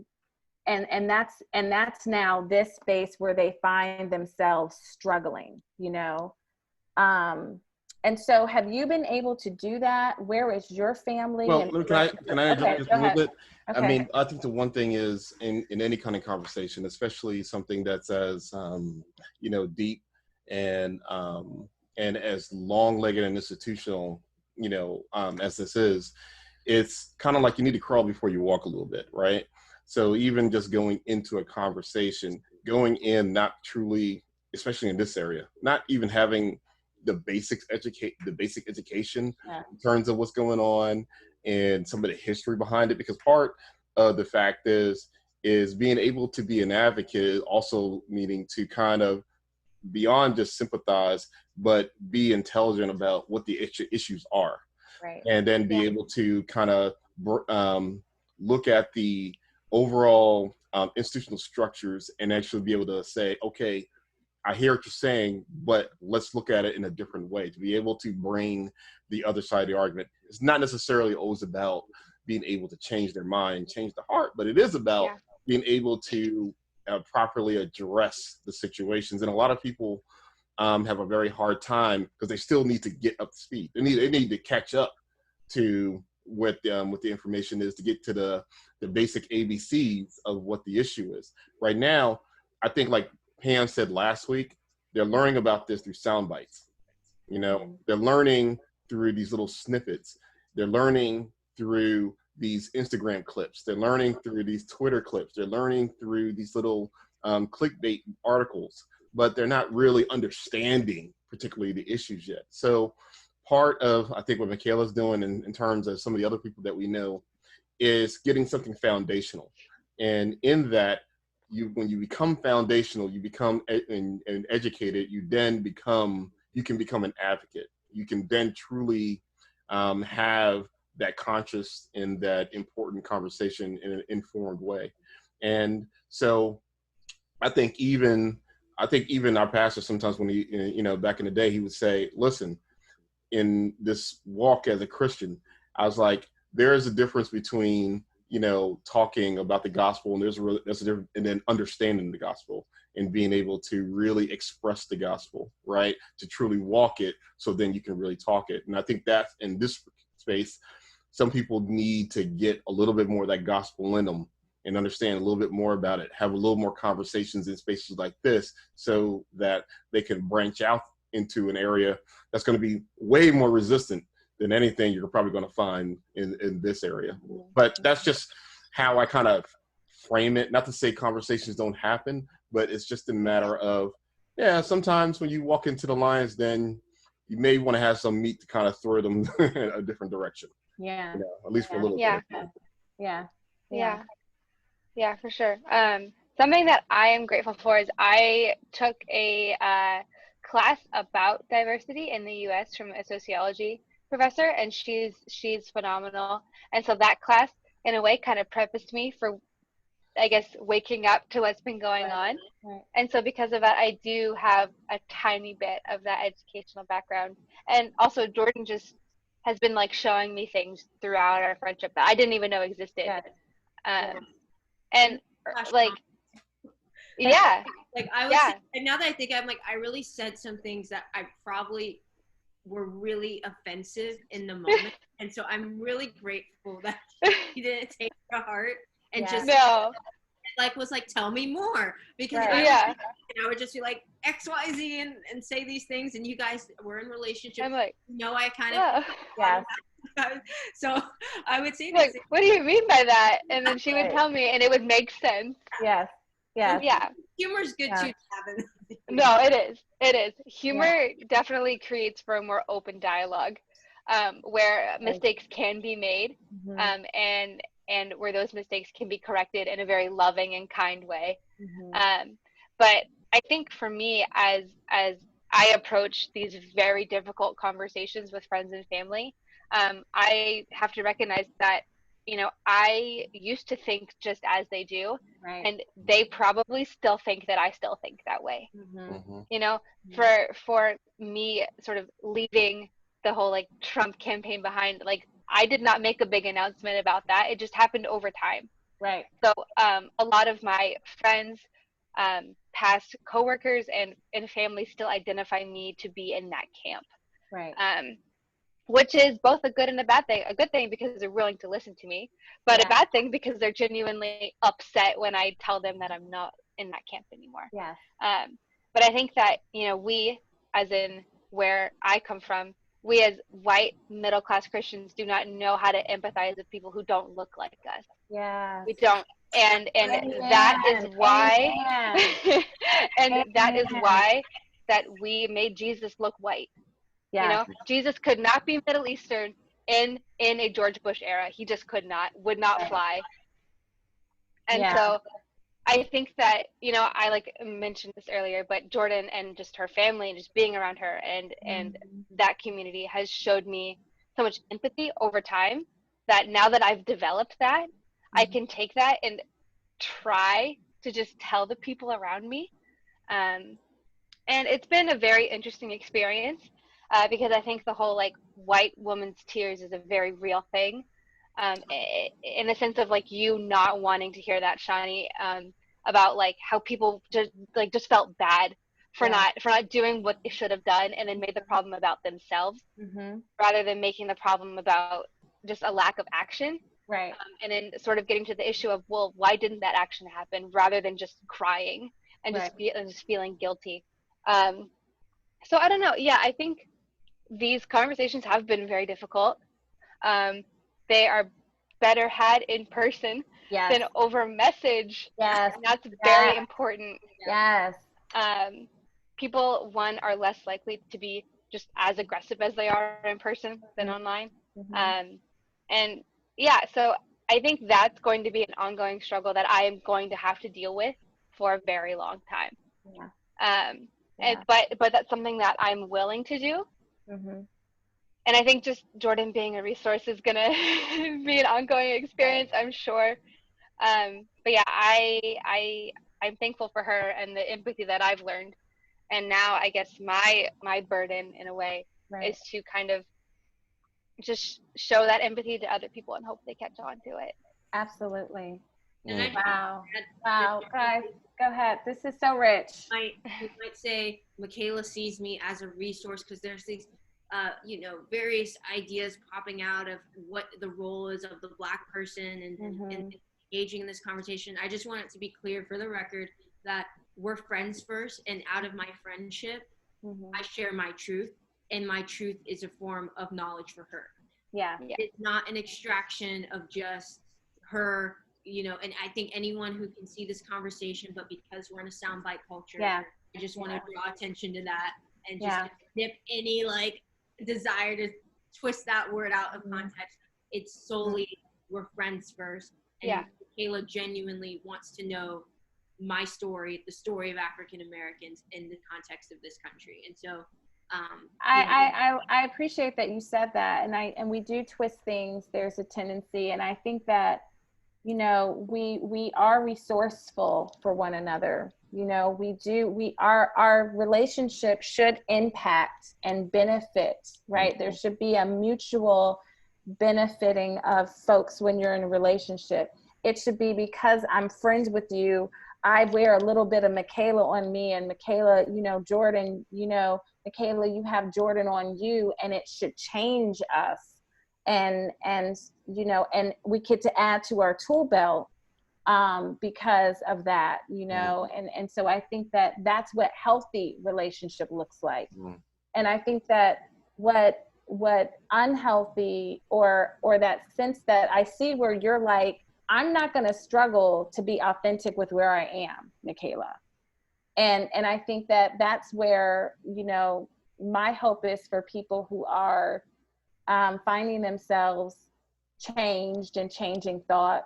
S1: and that's now this space where they find themselves struggling, you know? And so have you been able to do that? Where is your family?
S3: Well, can I interrupt just a little bit?
S1: Okay.
S3: I mean, I think the one thing is in any kind of conversation, especially something that's as, you know, deep and as long-legged and institutional, you know, as this is, it's kind of like you need to crawl before you walk a little bit, right? So even just going into a conversation, going in not truly, especially in this area, not even having the basic education in terms of what's going on and some of the history behind it, because part of the fact is being able to be an advocate, also meaning to kind of beyond just sympathize, but be intelligent about what the issues are.
S1: Right.
S3: And then be able to kind of look at the overall institutional structures and actually be able to say, okay, I hear what you're saying, but let's look at it in a different way, to be able to bring the other side of the argument. It's not necessarily always about being able to change their mind, change the heart, but it is about being able to properly address the situations. And a lot of people have a very hard time because they still need to get up to speed. They need to catch up to what the information is, to get to the basic ABCs of what the issue is. Right now, I think, like Pam said last week, they're learning about this through sound bites. You know, they're learning through these little snippets. They're learning through these Instagram clips. They're learning through these Twitter clips. They're learning through these little clickbait articles, but they're not really understanding particularly the issues yet. So part of, I think, what Makayela's doing in terms of some of the other people that we know is getting something foundational. And in that, when you become foundational, you become and educated, you can become an advocate. You can then truly have that conscious and that important conversation in an informed way. And so I think even our pastor sometimes, when he, you know, back in the day, he would say, listen, in this walk as a Christian, I was like, there is a difference between, you know, talking about the gospel, and there's a difference, and then understanding the gospel and being able to really express the gospel, right? To truly walk it, so then you can really talk it. And I think that in this space, some people need to get a little bit more of that gospel in them and understand a little bit more about it, have a little more conversations in spaces like this, so that they can branch out into an area that's going to be way more resistant than anything you're probably going to find in this area. But that's just how I kind of frame it. Not to say conversations don't happen, but it's just a matter of, sometimes when you walk into the lines, then you may want to have some meat to kind of throw them in a different direction.
S1: Yeah.
S3: You know, at least for a little bit.
S4: Yeah, for sure. Something that I am grateful for is I took a class about diversity in the U.S. from a sociology professor, and she's phenomenal. And so that class, in a way, kind of prefaced me for, I guess, waking up to what's been going on. Right. And so because of that, I do have a tiny bit of that educational background. And also Jordan just has been like showing me things throughout our friendship that I didn't even know existed. And like,
S5: like I was and now that I think, I'm like, I really said some things that I probably were really offensive in the moment. And so I'm really grateful that you didn't take it to heart and just like was like, tell me more, because
S1: Right.
S5: I would just be like XYZ and say these things, and you guys were in relationships.
S4: I'm like,
S5: I kind of
S1: Yes.
S5: so I would say
S4: like, what do you mean by that? And then she would
S1: Right.
S4: tell me, and it would make sense.
S1: Yes. Yes.
S4: Yeah.
S5: humor's good
S1: Yeah.
S5: too, Gavin.
S4: No, it is. It is. Humor definitely creates for a more open dialogue, where mistakes can be made,
S1: Mm-hmm.
S4: and where those mistakes can be corrected in a very loving and kind way.
S1: Mm-hmm.
S4: But I think for me, as I approach these very difficult conversations with friends and family, I have to recognize that, I used to think just as they do,
S1: Right.
S4: and they probably still think that I still think that way.
S1: Mm-hmm.
S3: Mm-hmm.
S4: For me, sort of leaving the whole like Trump campaign behind, like I did not make a big announcement about that. It just happened over time.
S1: Right.
S4: So a lot of my friends, past coworkers, and family still identify me to be in that camp,
S1: Right.
S4: which is both a good and a bad thing. A good thing because they're willing to listen to me, but a bad thing because they're genuinely upset when I tell them that I'm not in that camp anymore.
S1: Yes.
S4: But I think that, we, as in where I come from, we as white middle-class Christians do not know how to empathize with people who don't look like us.
S1: Yes.
S4: We don't. And
S1: Amen.
S4: that is why
S1: Amen.
S4: and that is
S1: Amen.
S4: why that we made Jesus look white.
S1: Yes.
S4: Jesus could not be Middle Eastern in a George Bush era. He just would not fly. And
S1: Yeah.
S4: so I think that, I like mentioned this earlier, but Jordan and just her family and just being around her and that community has showed me so much empathy over time, that now that I've developed that, I can take that and try to just tell the people around me. And it's been a very interesting experience, because I think the whole like white woman's tears is a very real thing, in the sense of like you not wanting to hear that, Shani, about like how people just felt bad for not doing what they should have done, and then made the problem about themselves, rather than making the problem about just a lack of action.
S1: Right.
S4: And then sort of getting to the issue of, well, why didn't that action happen, rather than just crying and just feeling guilty. So I don't know. Yeah, I think these conversations have been very difficult. They are better had in person than over message.
S1: Yes.
S4: And that's very important.
S1: Yes.
S4: People, one, are less likely to be just as aggressive as they are in person than online. And yeah, so I think that's going to be an ongoing struggle that I am going to have to deal with for a very long time. But that's something that I'm willing to do. And I think just Jordan being a resource is gonna be an ongoing experience, I'm sure. But yeah, I'm thankful for her and the empathy that I've learned. And now I guess my burden in a way is to kind of just show that empathy to other people and hope they catch on to it.
S1: Absolutely.
S5: And
S1: Wow. Guys, go ahead. This is so rich.
S5: You might say Makayela sees me as a resource because there's these, various ideas popping out of what the role is of the Black person and engaging in this conversation. I just want it to be clear for the record that we're friends first, and out of my friendship, I share my truth, and my truth is a form of knowledge for her.
S1: Yeah.
S5: It's not an extraction of just her, and I think anyone who can see this conversation, but because we're in a soundbite culture, I just want to draw attention to that and just nip any like desire to twist that word out of context. It's solely we're friends first. And Makayela genuinely wants to know my story, the story of African Americans in the context of this country. And so
S1: I appreciate that you said that, and we do twist things. There's a tendency, and I think that we are resourceful for one another. Our relationship should impact and benefit, right? There should be a mutual benefiting of folks when you're in a relationship. It should be because I'm friends with you, I wear a little bit of Makayela on me, and Makayela, Jordan, Makayela, you have Jordan on you, and it should change us. And we get to add to our tool belt because of that, you know. And so I think that that's what healthy relationship looks like. And I think that what unhealthy, or that sense that I see where you're like, I'm not going to struggle to be authentic with where I am, Makayela. And I think that that's where, you know, my hope is for people who are finding themselves changed and changing thought,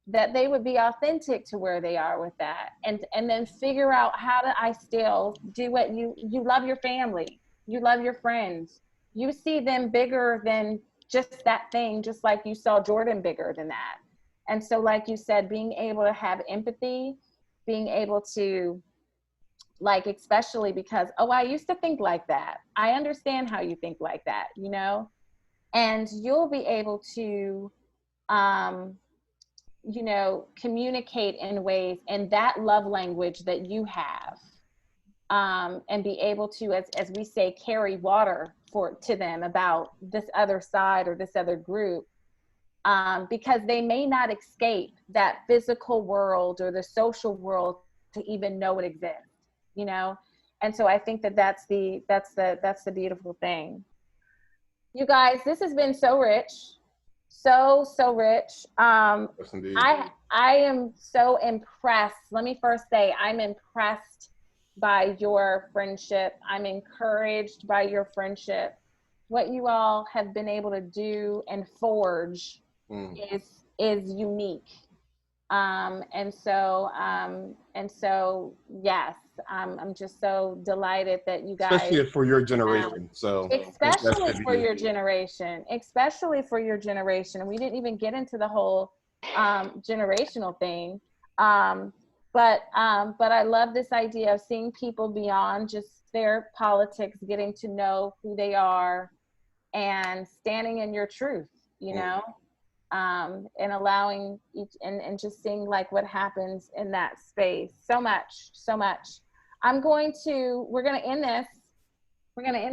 S1: that they would be authentic to where they are with that, and then figure out how do I still do what you love your family, you love your friends, you see them bigger than just that thing, just like you saw Jordan bigger than that. And so, like you said, being able to have empathy, being able to, like, especially because, oh, I used to think like that, I understand how you think like that, you know. And you'll be able to you know, communicate in ways, and that love language that you have, and be able to, as we say, carry water to them about this other side or this other group, because they may not escape that physical world or the social world to even know it exists, you know. And so I think that that's the beautiful thing. You guys, this has been so rich. So rich.
S3: Yes, indeed.
S1: I am so impressed. Let me first say, I'm impressed by your friendship. I'm encouraged by your friendship. What you all have been able to do and forge is unique. And so yes, I'm just so delighted that you guys,
S3: especially for your generation.
S1: Especially for your generation. We didn't even get into the whole generational thing. But I love this idea of seeing people beyond just their politics, getting to know who they are and standing in your truth, you know. And allowing each, and just seeing like what happens in that space. So much. We're going to end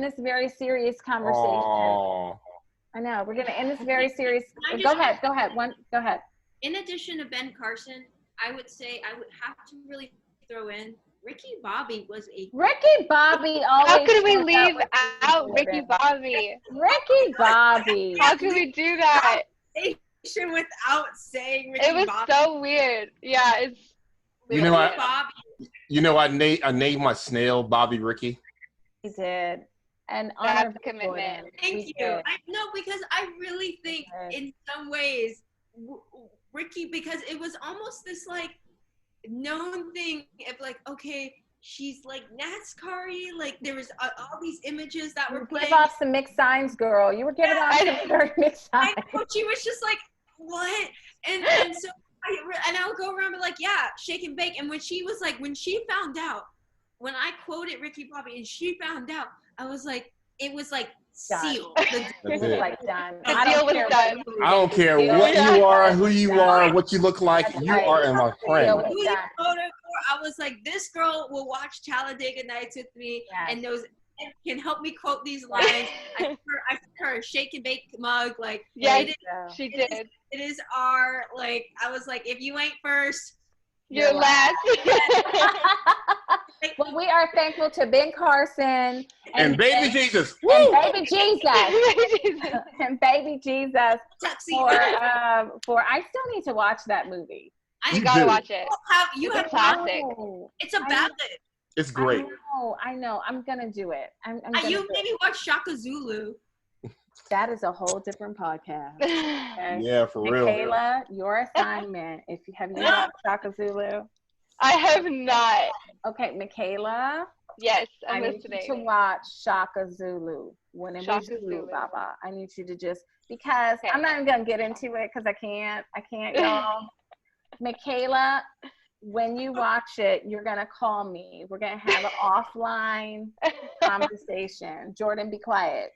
S1: this very serious conversation.
S3: Aww.
S1: I know, we're going to end this very serious. Go ahead.
S5: In addition to Ben Carson, I would say I would have to really throw in Ricky Bobby was a
S1: Ricky Bobby always.
S4: How could we leave out Ricky Bobby?
S1: Ricky Bobby.
S4: How could we do that?
S5: Without saying Ricky
S4: It was
S5: Bobby.
S4: so weird. Yeah, it's.
S3: You know, I named my snail Bobby Ricky.
S1: He did. And
S4: that's a commitment.
S5: Thank you. I know, because I really think in some ways Ricky, because it was almost this like known thing of like, okay, she's like NASCAR-y, like there was all these images that were playing.
S1: Give off some mixed signs, girl. You were giving off some very mixed signs.
S5: I know, she was just like, what? And so I would go around and be like, yeah, shake and bake. And when she was like, when she found out, when I quoted Ricky Bobby and she found out, I was like, it was like sealed.
S1: It was like done.
S4: The deal was done.
S3: I don't care what you are, who you are, what you look like. You are my friend.
S5: Who you voted for? I was like, this girl will watch Talladega Nights with me and knows and can help me quote these lines. I sent her a shake and bake mug. Like,
S4: she did.
S5: It is our, like, I was like, if you ain't first,
S4: you're last.
S1: Well, we are thankful to Ben Carson
S3: and Baby Jesus.
S1: And Baby Jesus. And Baby Jesus for I still need to watch that movie.
S4: You gotta watch it.
S5: You have
S4: classic.
S5: It's a ballad.
S3: It's great.
S1: I know. I'm gonna do it.
S5: You maybe watch Shaka Zulu.
S1: That is a whole different podcast. Okay?
S3: Yeah, for real.
S1: Makayela, your assignment. Have you watched Shaka Zulu?
S4: I have not.
S1: Okay, Makayela.
S4: Yes,
S1: I need you to watch Shaka Zulu. When it was Zulu, Baba. I need you to just, because I'm not even gonna get into it because I can't, y'all. Makayela, when you watch it, you're gonna call me. We're gonna have an offline conversation. Jordan, be quiet.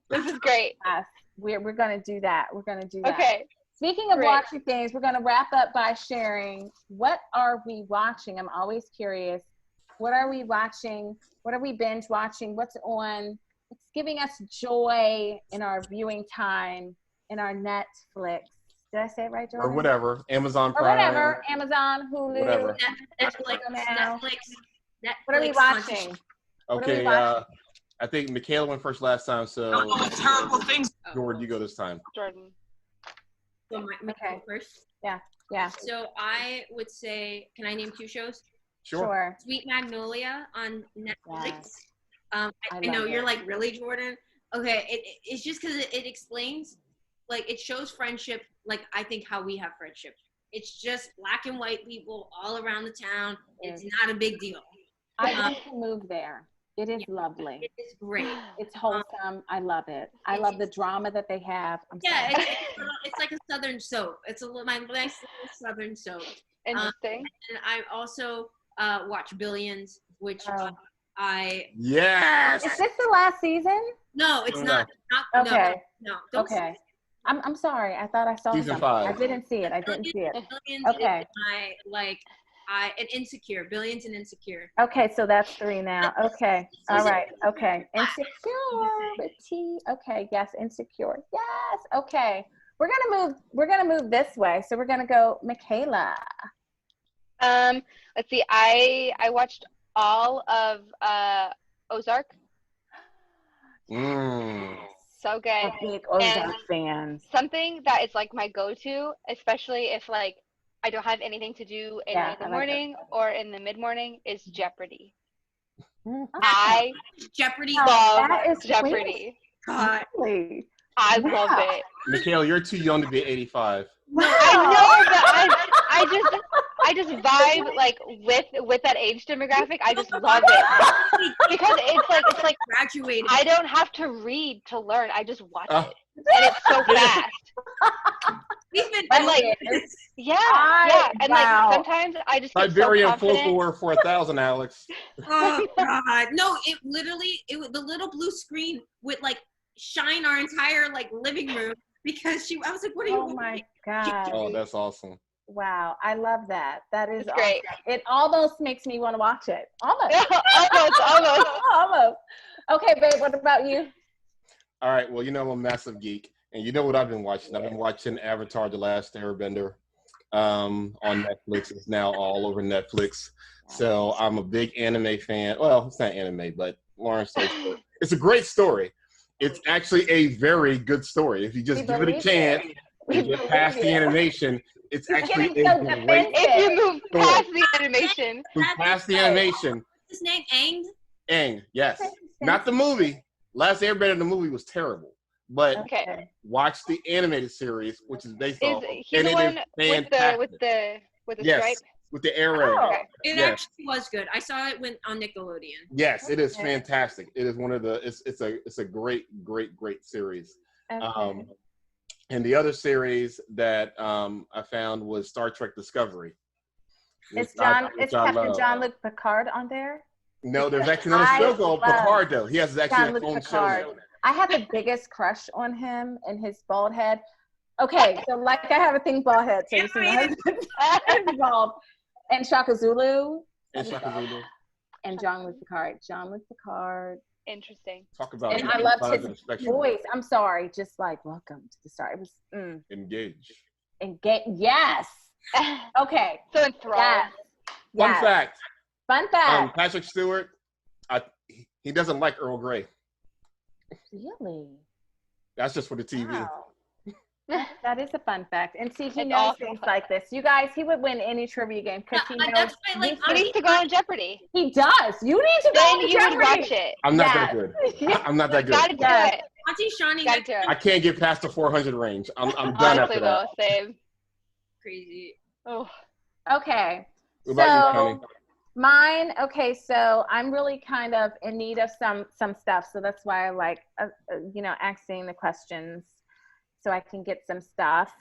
S4: This is great.
S1: Yes, we're gonna do that.
S4: Okay.
S1: Speaking of watching things, we're gonna wrap up by sharing, what are we watching? I'm always curious. What are we watching? What are we binge watching? What's on? What's giving us joy in our viewing time, in our Netflix? Did I say it right, Jordan?
S3: Or whatever. Amazon
S1: Or
S3: Prime.
S1: whatever. Amazon, Hulu.
S3: Whatever.
S5: Netflix.
S1: What are we watching?
S3: Okay, I think Makayela went first last time, so
S6: terrible things.
S3: Jordan, you go this time.
S4: Jordan.
S5: So my
S1: Okay.
S5: first.
S1: Yeah.
S5: So I would say, can I name 2 shows?
S3: Sure.
S5: Sweet Magnolia on Netflix.
S1: Yes.
S5: I know
S1: love
S5: you're
S1: it.
S5: like, really, Jordan? Okay, it's just because it explains, like, it shows friendship, like, I think how we have friendship. It's just black and white people all around the town. It's not a big deal.
S1: I want to move there. It is lovely.
S5: It is great.
S1: It's wholesome. I love it. I love the drama that they have.
S5: Yeah,
S1: sorry.
S5: it's like a southern soap. It's my nice little southern soap.
S4: Interesting.
S5: And I also watch Billions, which
S3: Yes.
S1: Is this the last season?
S5: No, it's
S3: No.
S5: not.
S1: Okay.
S5: No. Don't
S1: Okay. I'm sorry. I thought I saw
S3: Season
S1: something.
S3: 5.
S1: I didn't see it.
S5: Billions
S1: Okay.
S5: is and Insecure. Billions and Insecure.
S1: Okay, so that's 3 now. Okay. All right. Okay. Insecurity. Okay. Yes. Insecure. Yes. Okay. We're gonna move this way. So we're gonna go Makayela.
S4: Let's see. I watched all of Ozark. So good.
S1: A big Ozark fans.
S4: Something that is like my go-to, especially if like I don't have anything to do in the morning or in the mid-morning, is Jeopardy. I
S5: Jeopardy.
S4: love
S1: that is
S4: Jeopardy.
S5: God.
S1: Really?
S4: I love it.
S3: Makayela, you're too young to be 85.
S4: I know, but I just vibe like with that age demographic. I just love it because it's like
S5: Graduated.
S4: I don't have to read to learn. I just watch it, and it's so fast.
S5: We've been
S4: And like, yeah, and like sometimes I just get
S3: Siberian
S4: so confident.
S3: folklore for 1,000, Alex.
S5: Oh God, no! It literally, the little blue screen would like shine our entire like living room because I was like, what are you?
S1: Oh my God.
S3: Oh, that's awesome.
S1: Wow, I love that. That is
S4: It's great.
S1: Awesome. It almost makes me want to watch it. Almost.
S4: almost.
S1: Almost. Okay, babe, what about you?
S3: All right, well, you know I'm a massive geek, and you know what I've been watching. I've been watching Avatar: The Last Airbender on Netflix. It's now all over Netflix. So I'm a big anime fan. Well, it's not anime, but Lawrence says it's a great story. It's actually a very good story. If you just give it a chance and get past the animation, it's actually a great
S4: If you move past the animation.
S3: Move past the animation.
S5: His name Aang.
S3: Aang, yes. Not the movie. Last Airbender, the movie was terrible. But watch the animated series, which is based off.
S4: Is he the one with the stripe?
S3: With the arrow.
S4: Oh.
S5: It actually was good. I saw it on Nickelodeon.
S3: Yes, it is fantastic. It is one of the. It's a great series.
S1: Okay.
S3: And the other series that I found was Star Trek Discovery.
S1: Is Captain Jean-Luc Picard on there?
S3: No, there's actually another show called Picard, though. He has actually a own show.
S1: I had the biggest crush on him and his bald head. Okay, so like I have a thing bald head, so you see my husband involved. And Shaka Zulu.
S3: And Shaka Zulu.
S1: And Jean-Luc Picard.
S4: Interesting.
S3: Talk about
S1: and I loved his voice. I'm sorry, just like welcome to the star. It was
S3: Engage.
S1: Yes. Okay.
S4: So enthralled.
S1: Yes. Fun fact.
S3: Patrick Stewart, he doesn't like Earl Grey.
S1: Really?
S3: That's just for the TV.
S1: Wow. That is a fun fact. And see, he knows things like this. You guys, he would win any trivia game because he knows.
S4: He needs to go on Jeopardy.
S1: He does. You need to go on Jeopardy.
S4: Then you would watch it.
S3: I'm not that good. I'm not that good.
S4: Gotta do it.
S5: Auntie Shawnee,
S3: I can't get past the 400 range. I'm done after that.
S4: Same.
S5: Crazy.
S4: Oh.
S1: Okay.
S3: What about you, Shawnee?
S1: Mine, okay, so I'm really kind of in need of some stuff. So that's why I like, asking the questions so I can get some stuff.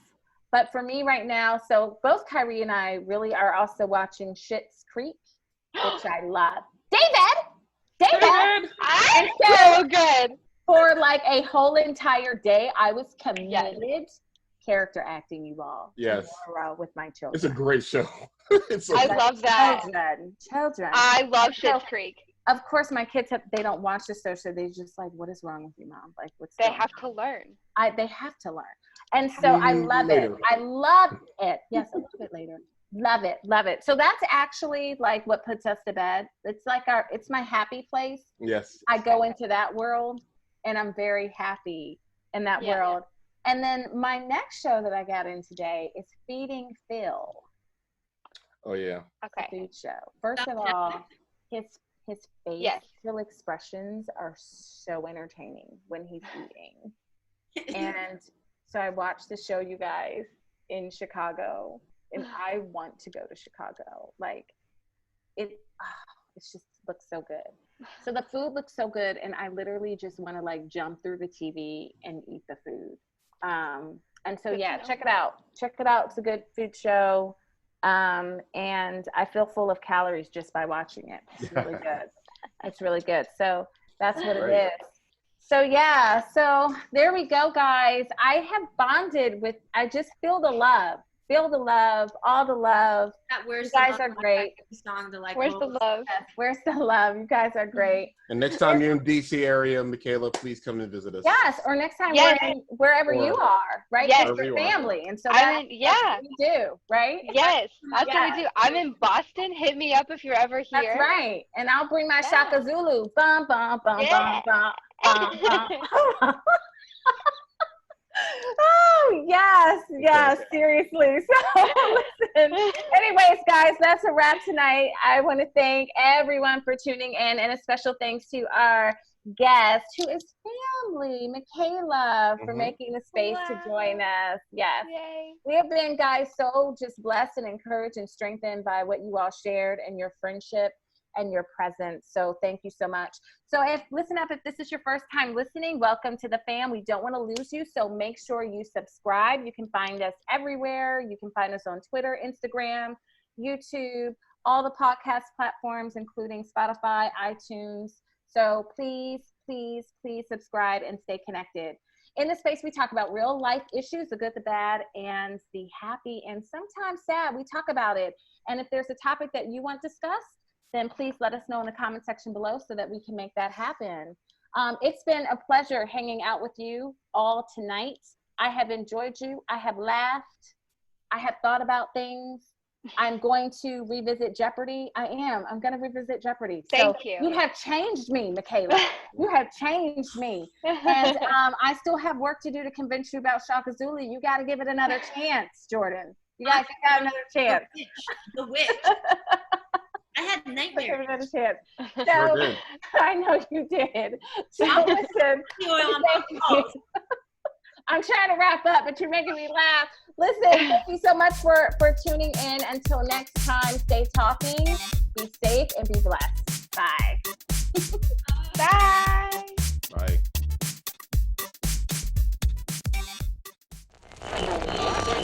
S1: But for me right now, so both Kyrie and I really are also watching Schitt's Creek, which I love. David!
S4: So good.
S1: For like a whole entire day, I was committed character acting, you all.
S3: Yes.
S1: With my children.
S3: It's a great show.
S4: I love that.
S1: Children.
S4: I love Schitt's Creek.
S1: Of course, my kids they don't watch the show, so they just like, what is wrong with you, Mom? Like,
S4: They have to learn.
S1: They have to learn. And so I love it. I love it. Yes, a little bit later. Love it. Love it. So that's actually like what puts us to bed. It's like it's my happy place.
S3: Yes.
S1: I go into that world and I'm very happy in that world. Yeah. And then my next show that I got in today is Feeding Phil.
S3: Oh yeah.
S4: Okay.
S1: Food show. First of all, his facial expressions are so entertaining when he's eating. And so I watched the show, you guys, in Chicago, and I want to go to Chicago. Like it just looks so good. So the food looks so good, and I literally just want to like jump through the TV and eat the food. And so check it out. Check it out. It's a good food show. And I feel full of calories just by watching it. It's really good. It's really good. So that's what it is. So so there we go, guys. I have bonded with, I just feel the love, all the love. You guys are great.
S4: Where's the love?
S1: Yes, where's the love? You guys are great.
S3: And next time you're in DC area, Makayela, please come and visit us.
S1: Yes, or next time wherever you are, right?
S4: Yes,
S1: your family. And so that's what we do, right?
S4: Yes, that's what we do. I'm in Boston. Hit me up if you're ever here.
S1: That's right. And I'll bring my Shaka Zulu. Bum, bum, bum, bum, bum, bum, bum. Oh, yes, seriously. So, listen. Anyways, guys, that's a wrap tonight. I want to thank everyone for tuning in, and a special thanks to our guest, who is family, Makayela, for making the space to join us. Yes.
S4: Yay.
S1: We have been, guys, so just blessed and encouraged and strengthened by what you all shared and your friendship and your presence. So thank you so much. So if this is your first time listening, welcome to the fam. We don't want to lose you, so make sure you subscribe. You can find us everywhere. You can find us on Twitter, Instagram, YouTube, all the podcast platforms, including Spotify, iTunes. So please subscribe and stay connected. In this space, we talk about real life issues, the good, the bad, and the happy, and sometimes sad. We talk about it. And if there's a topic that you want discussed, then please let us know in the comment section below so that we can make that happen. It's been a pleasure hanging out with you all tonight. I have enjoyed you. I have laughed. I have thought about things. I'm going to revisit Jeopardy. I'm going to revisit Jeopardy.
S4: Thank you.
S1: You have changed me, Makayela. You have changed me. And I still have work to do to convince you about Shaka Zulu. You got to give it another chance, Jordan. You guys got another chance.
S5: The witch. I had nightmares.
S1: Another chance. So, I know you did. So listen. I'm trying to wrap up, but you're making me laugh. Listen, thank you so much for tuning in. Until next time, stay talking, be safe, and be blessed. Bye.
S4: Bye.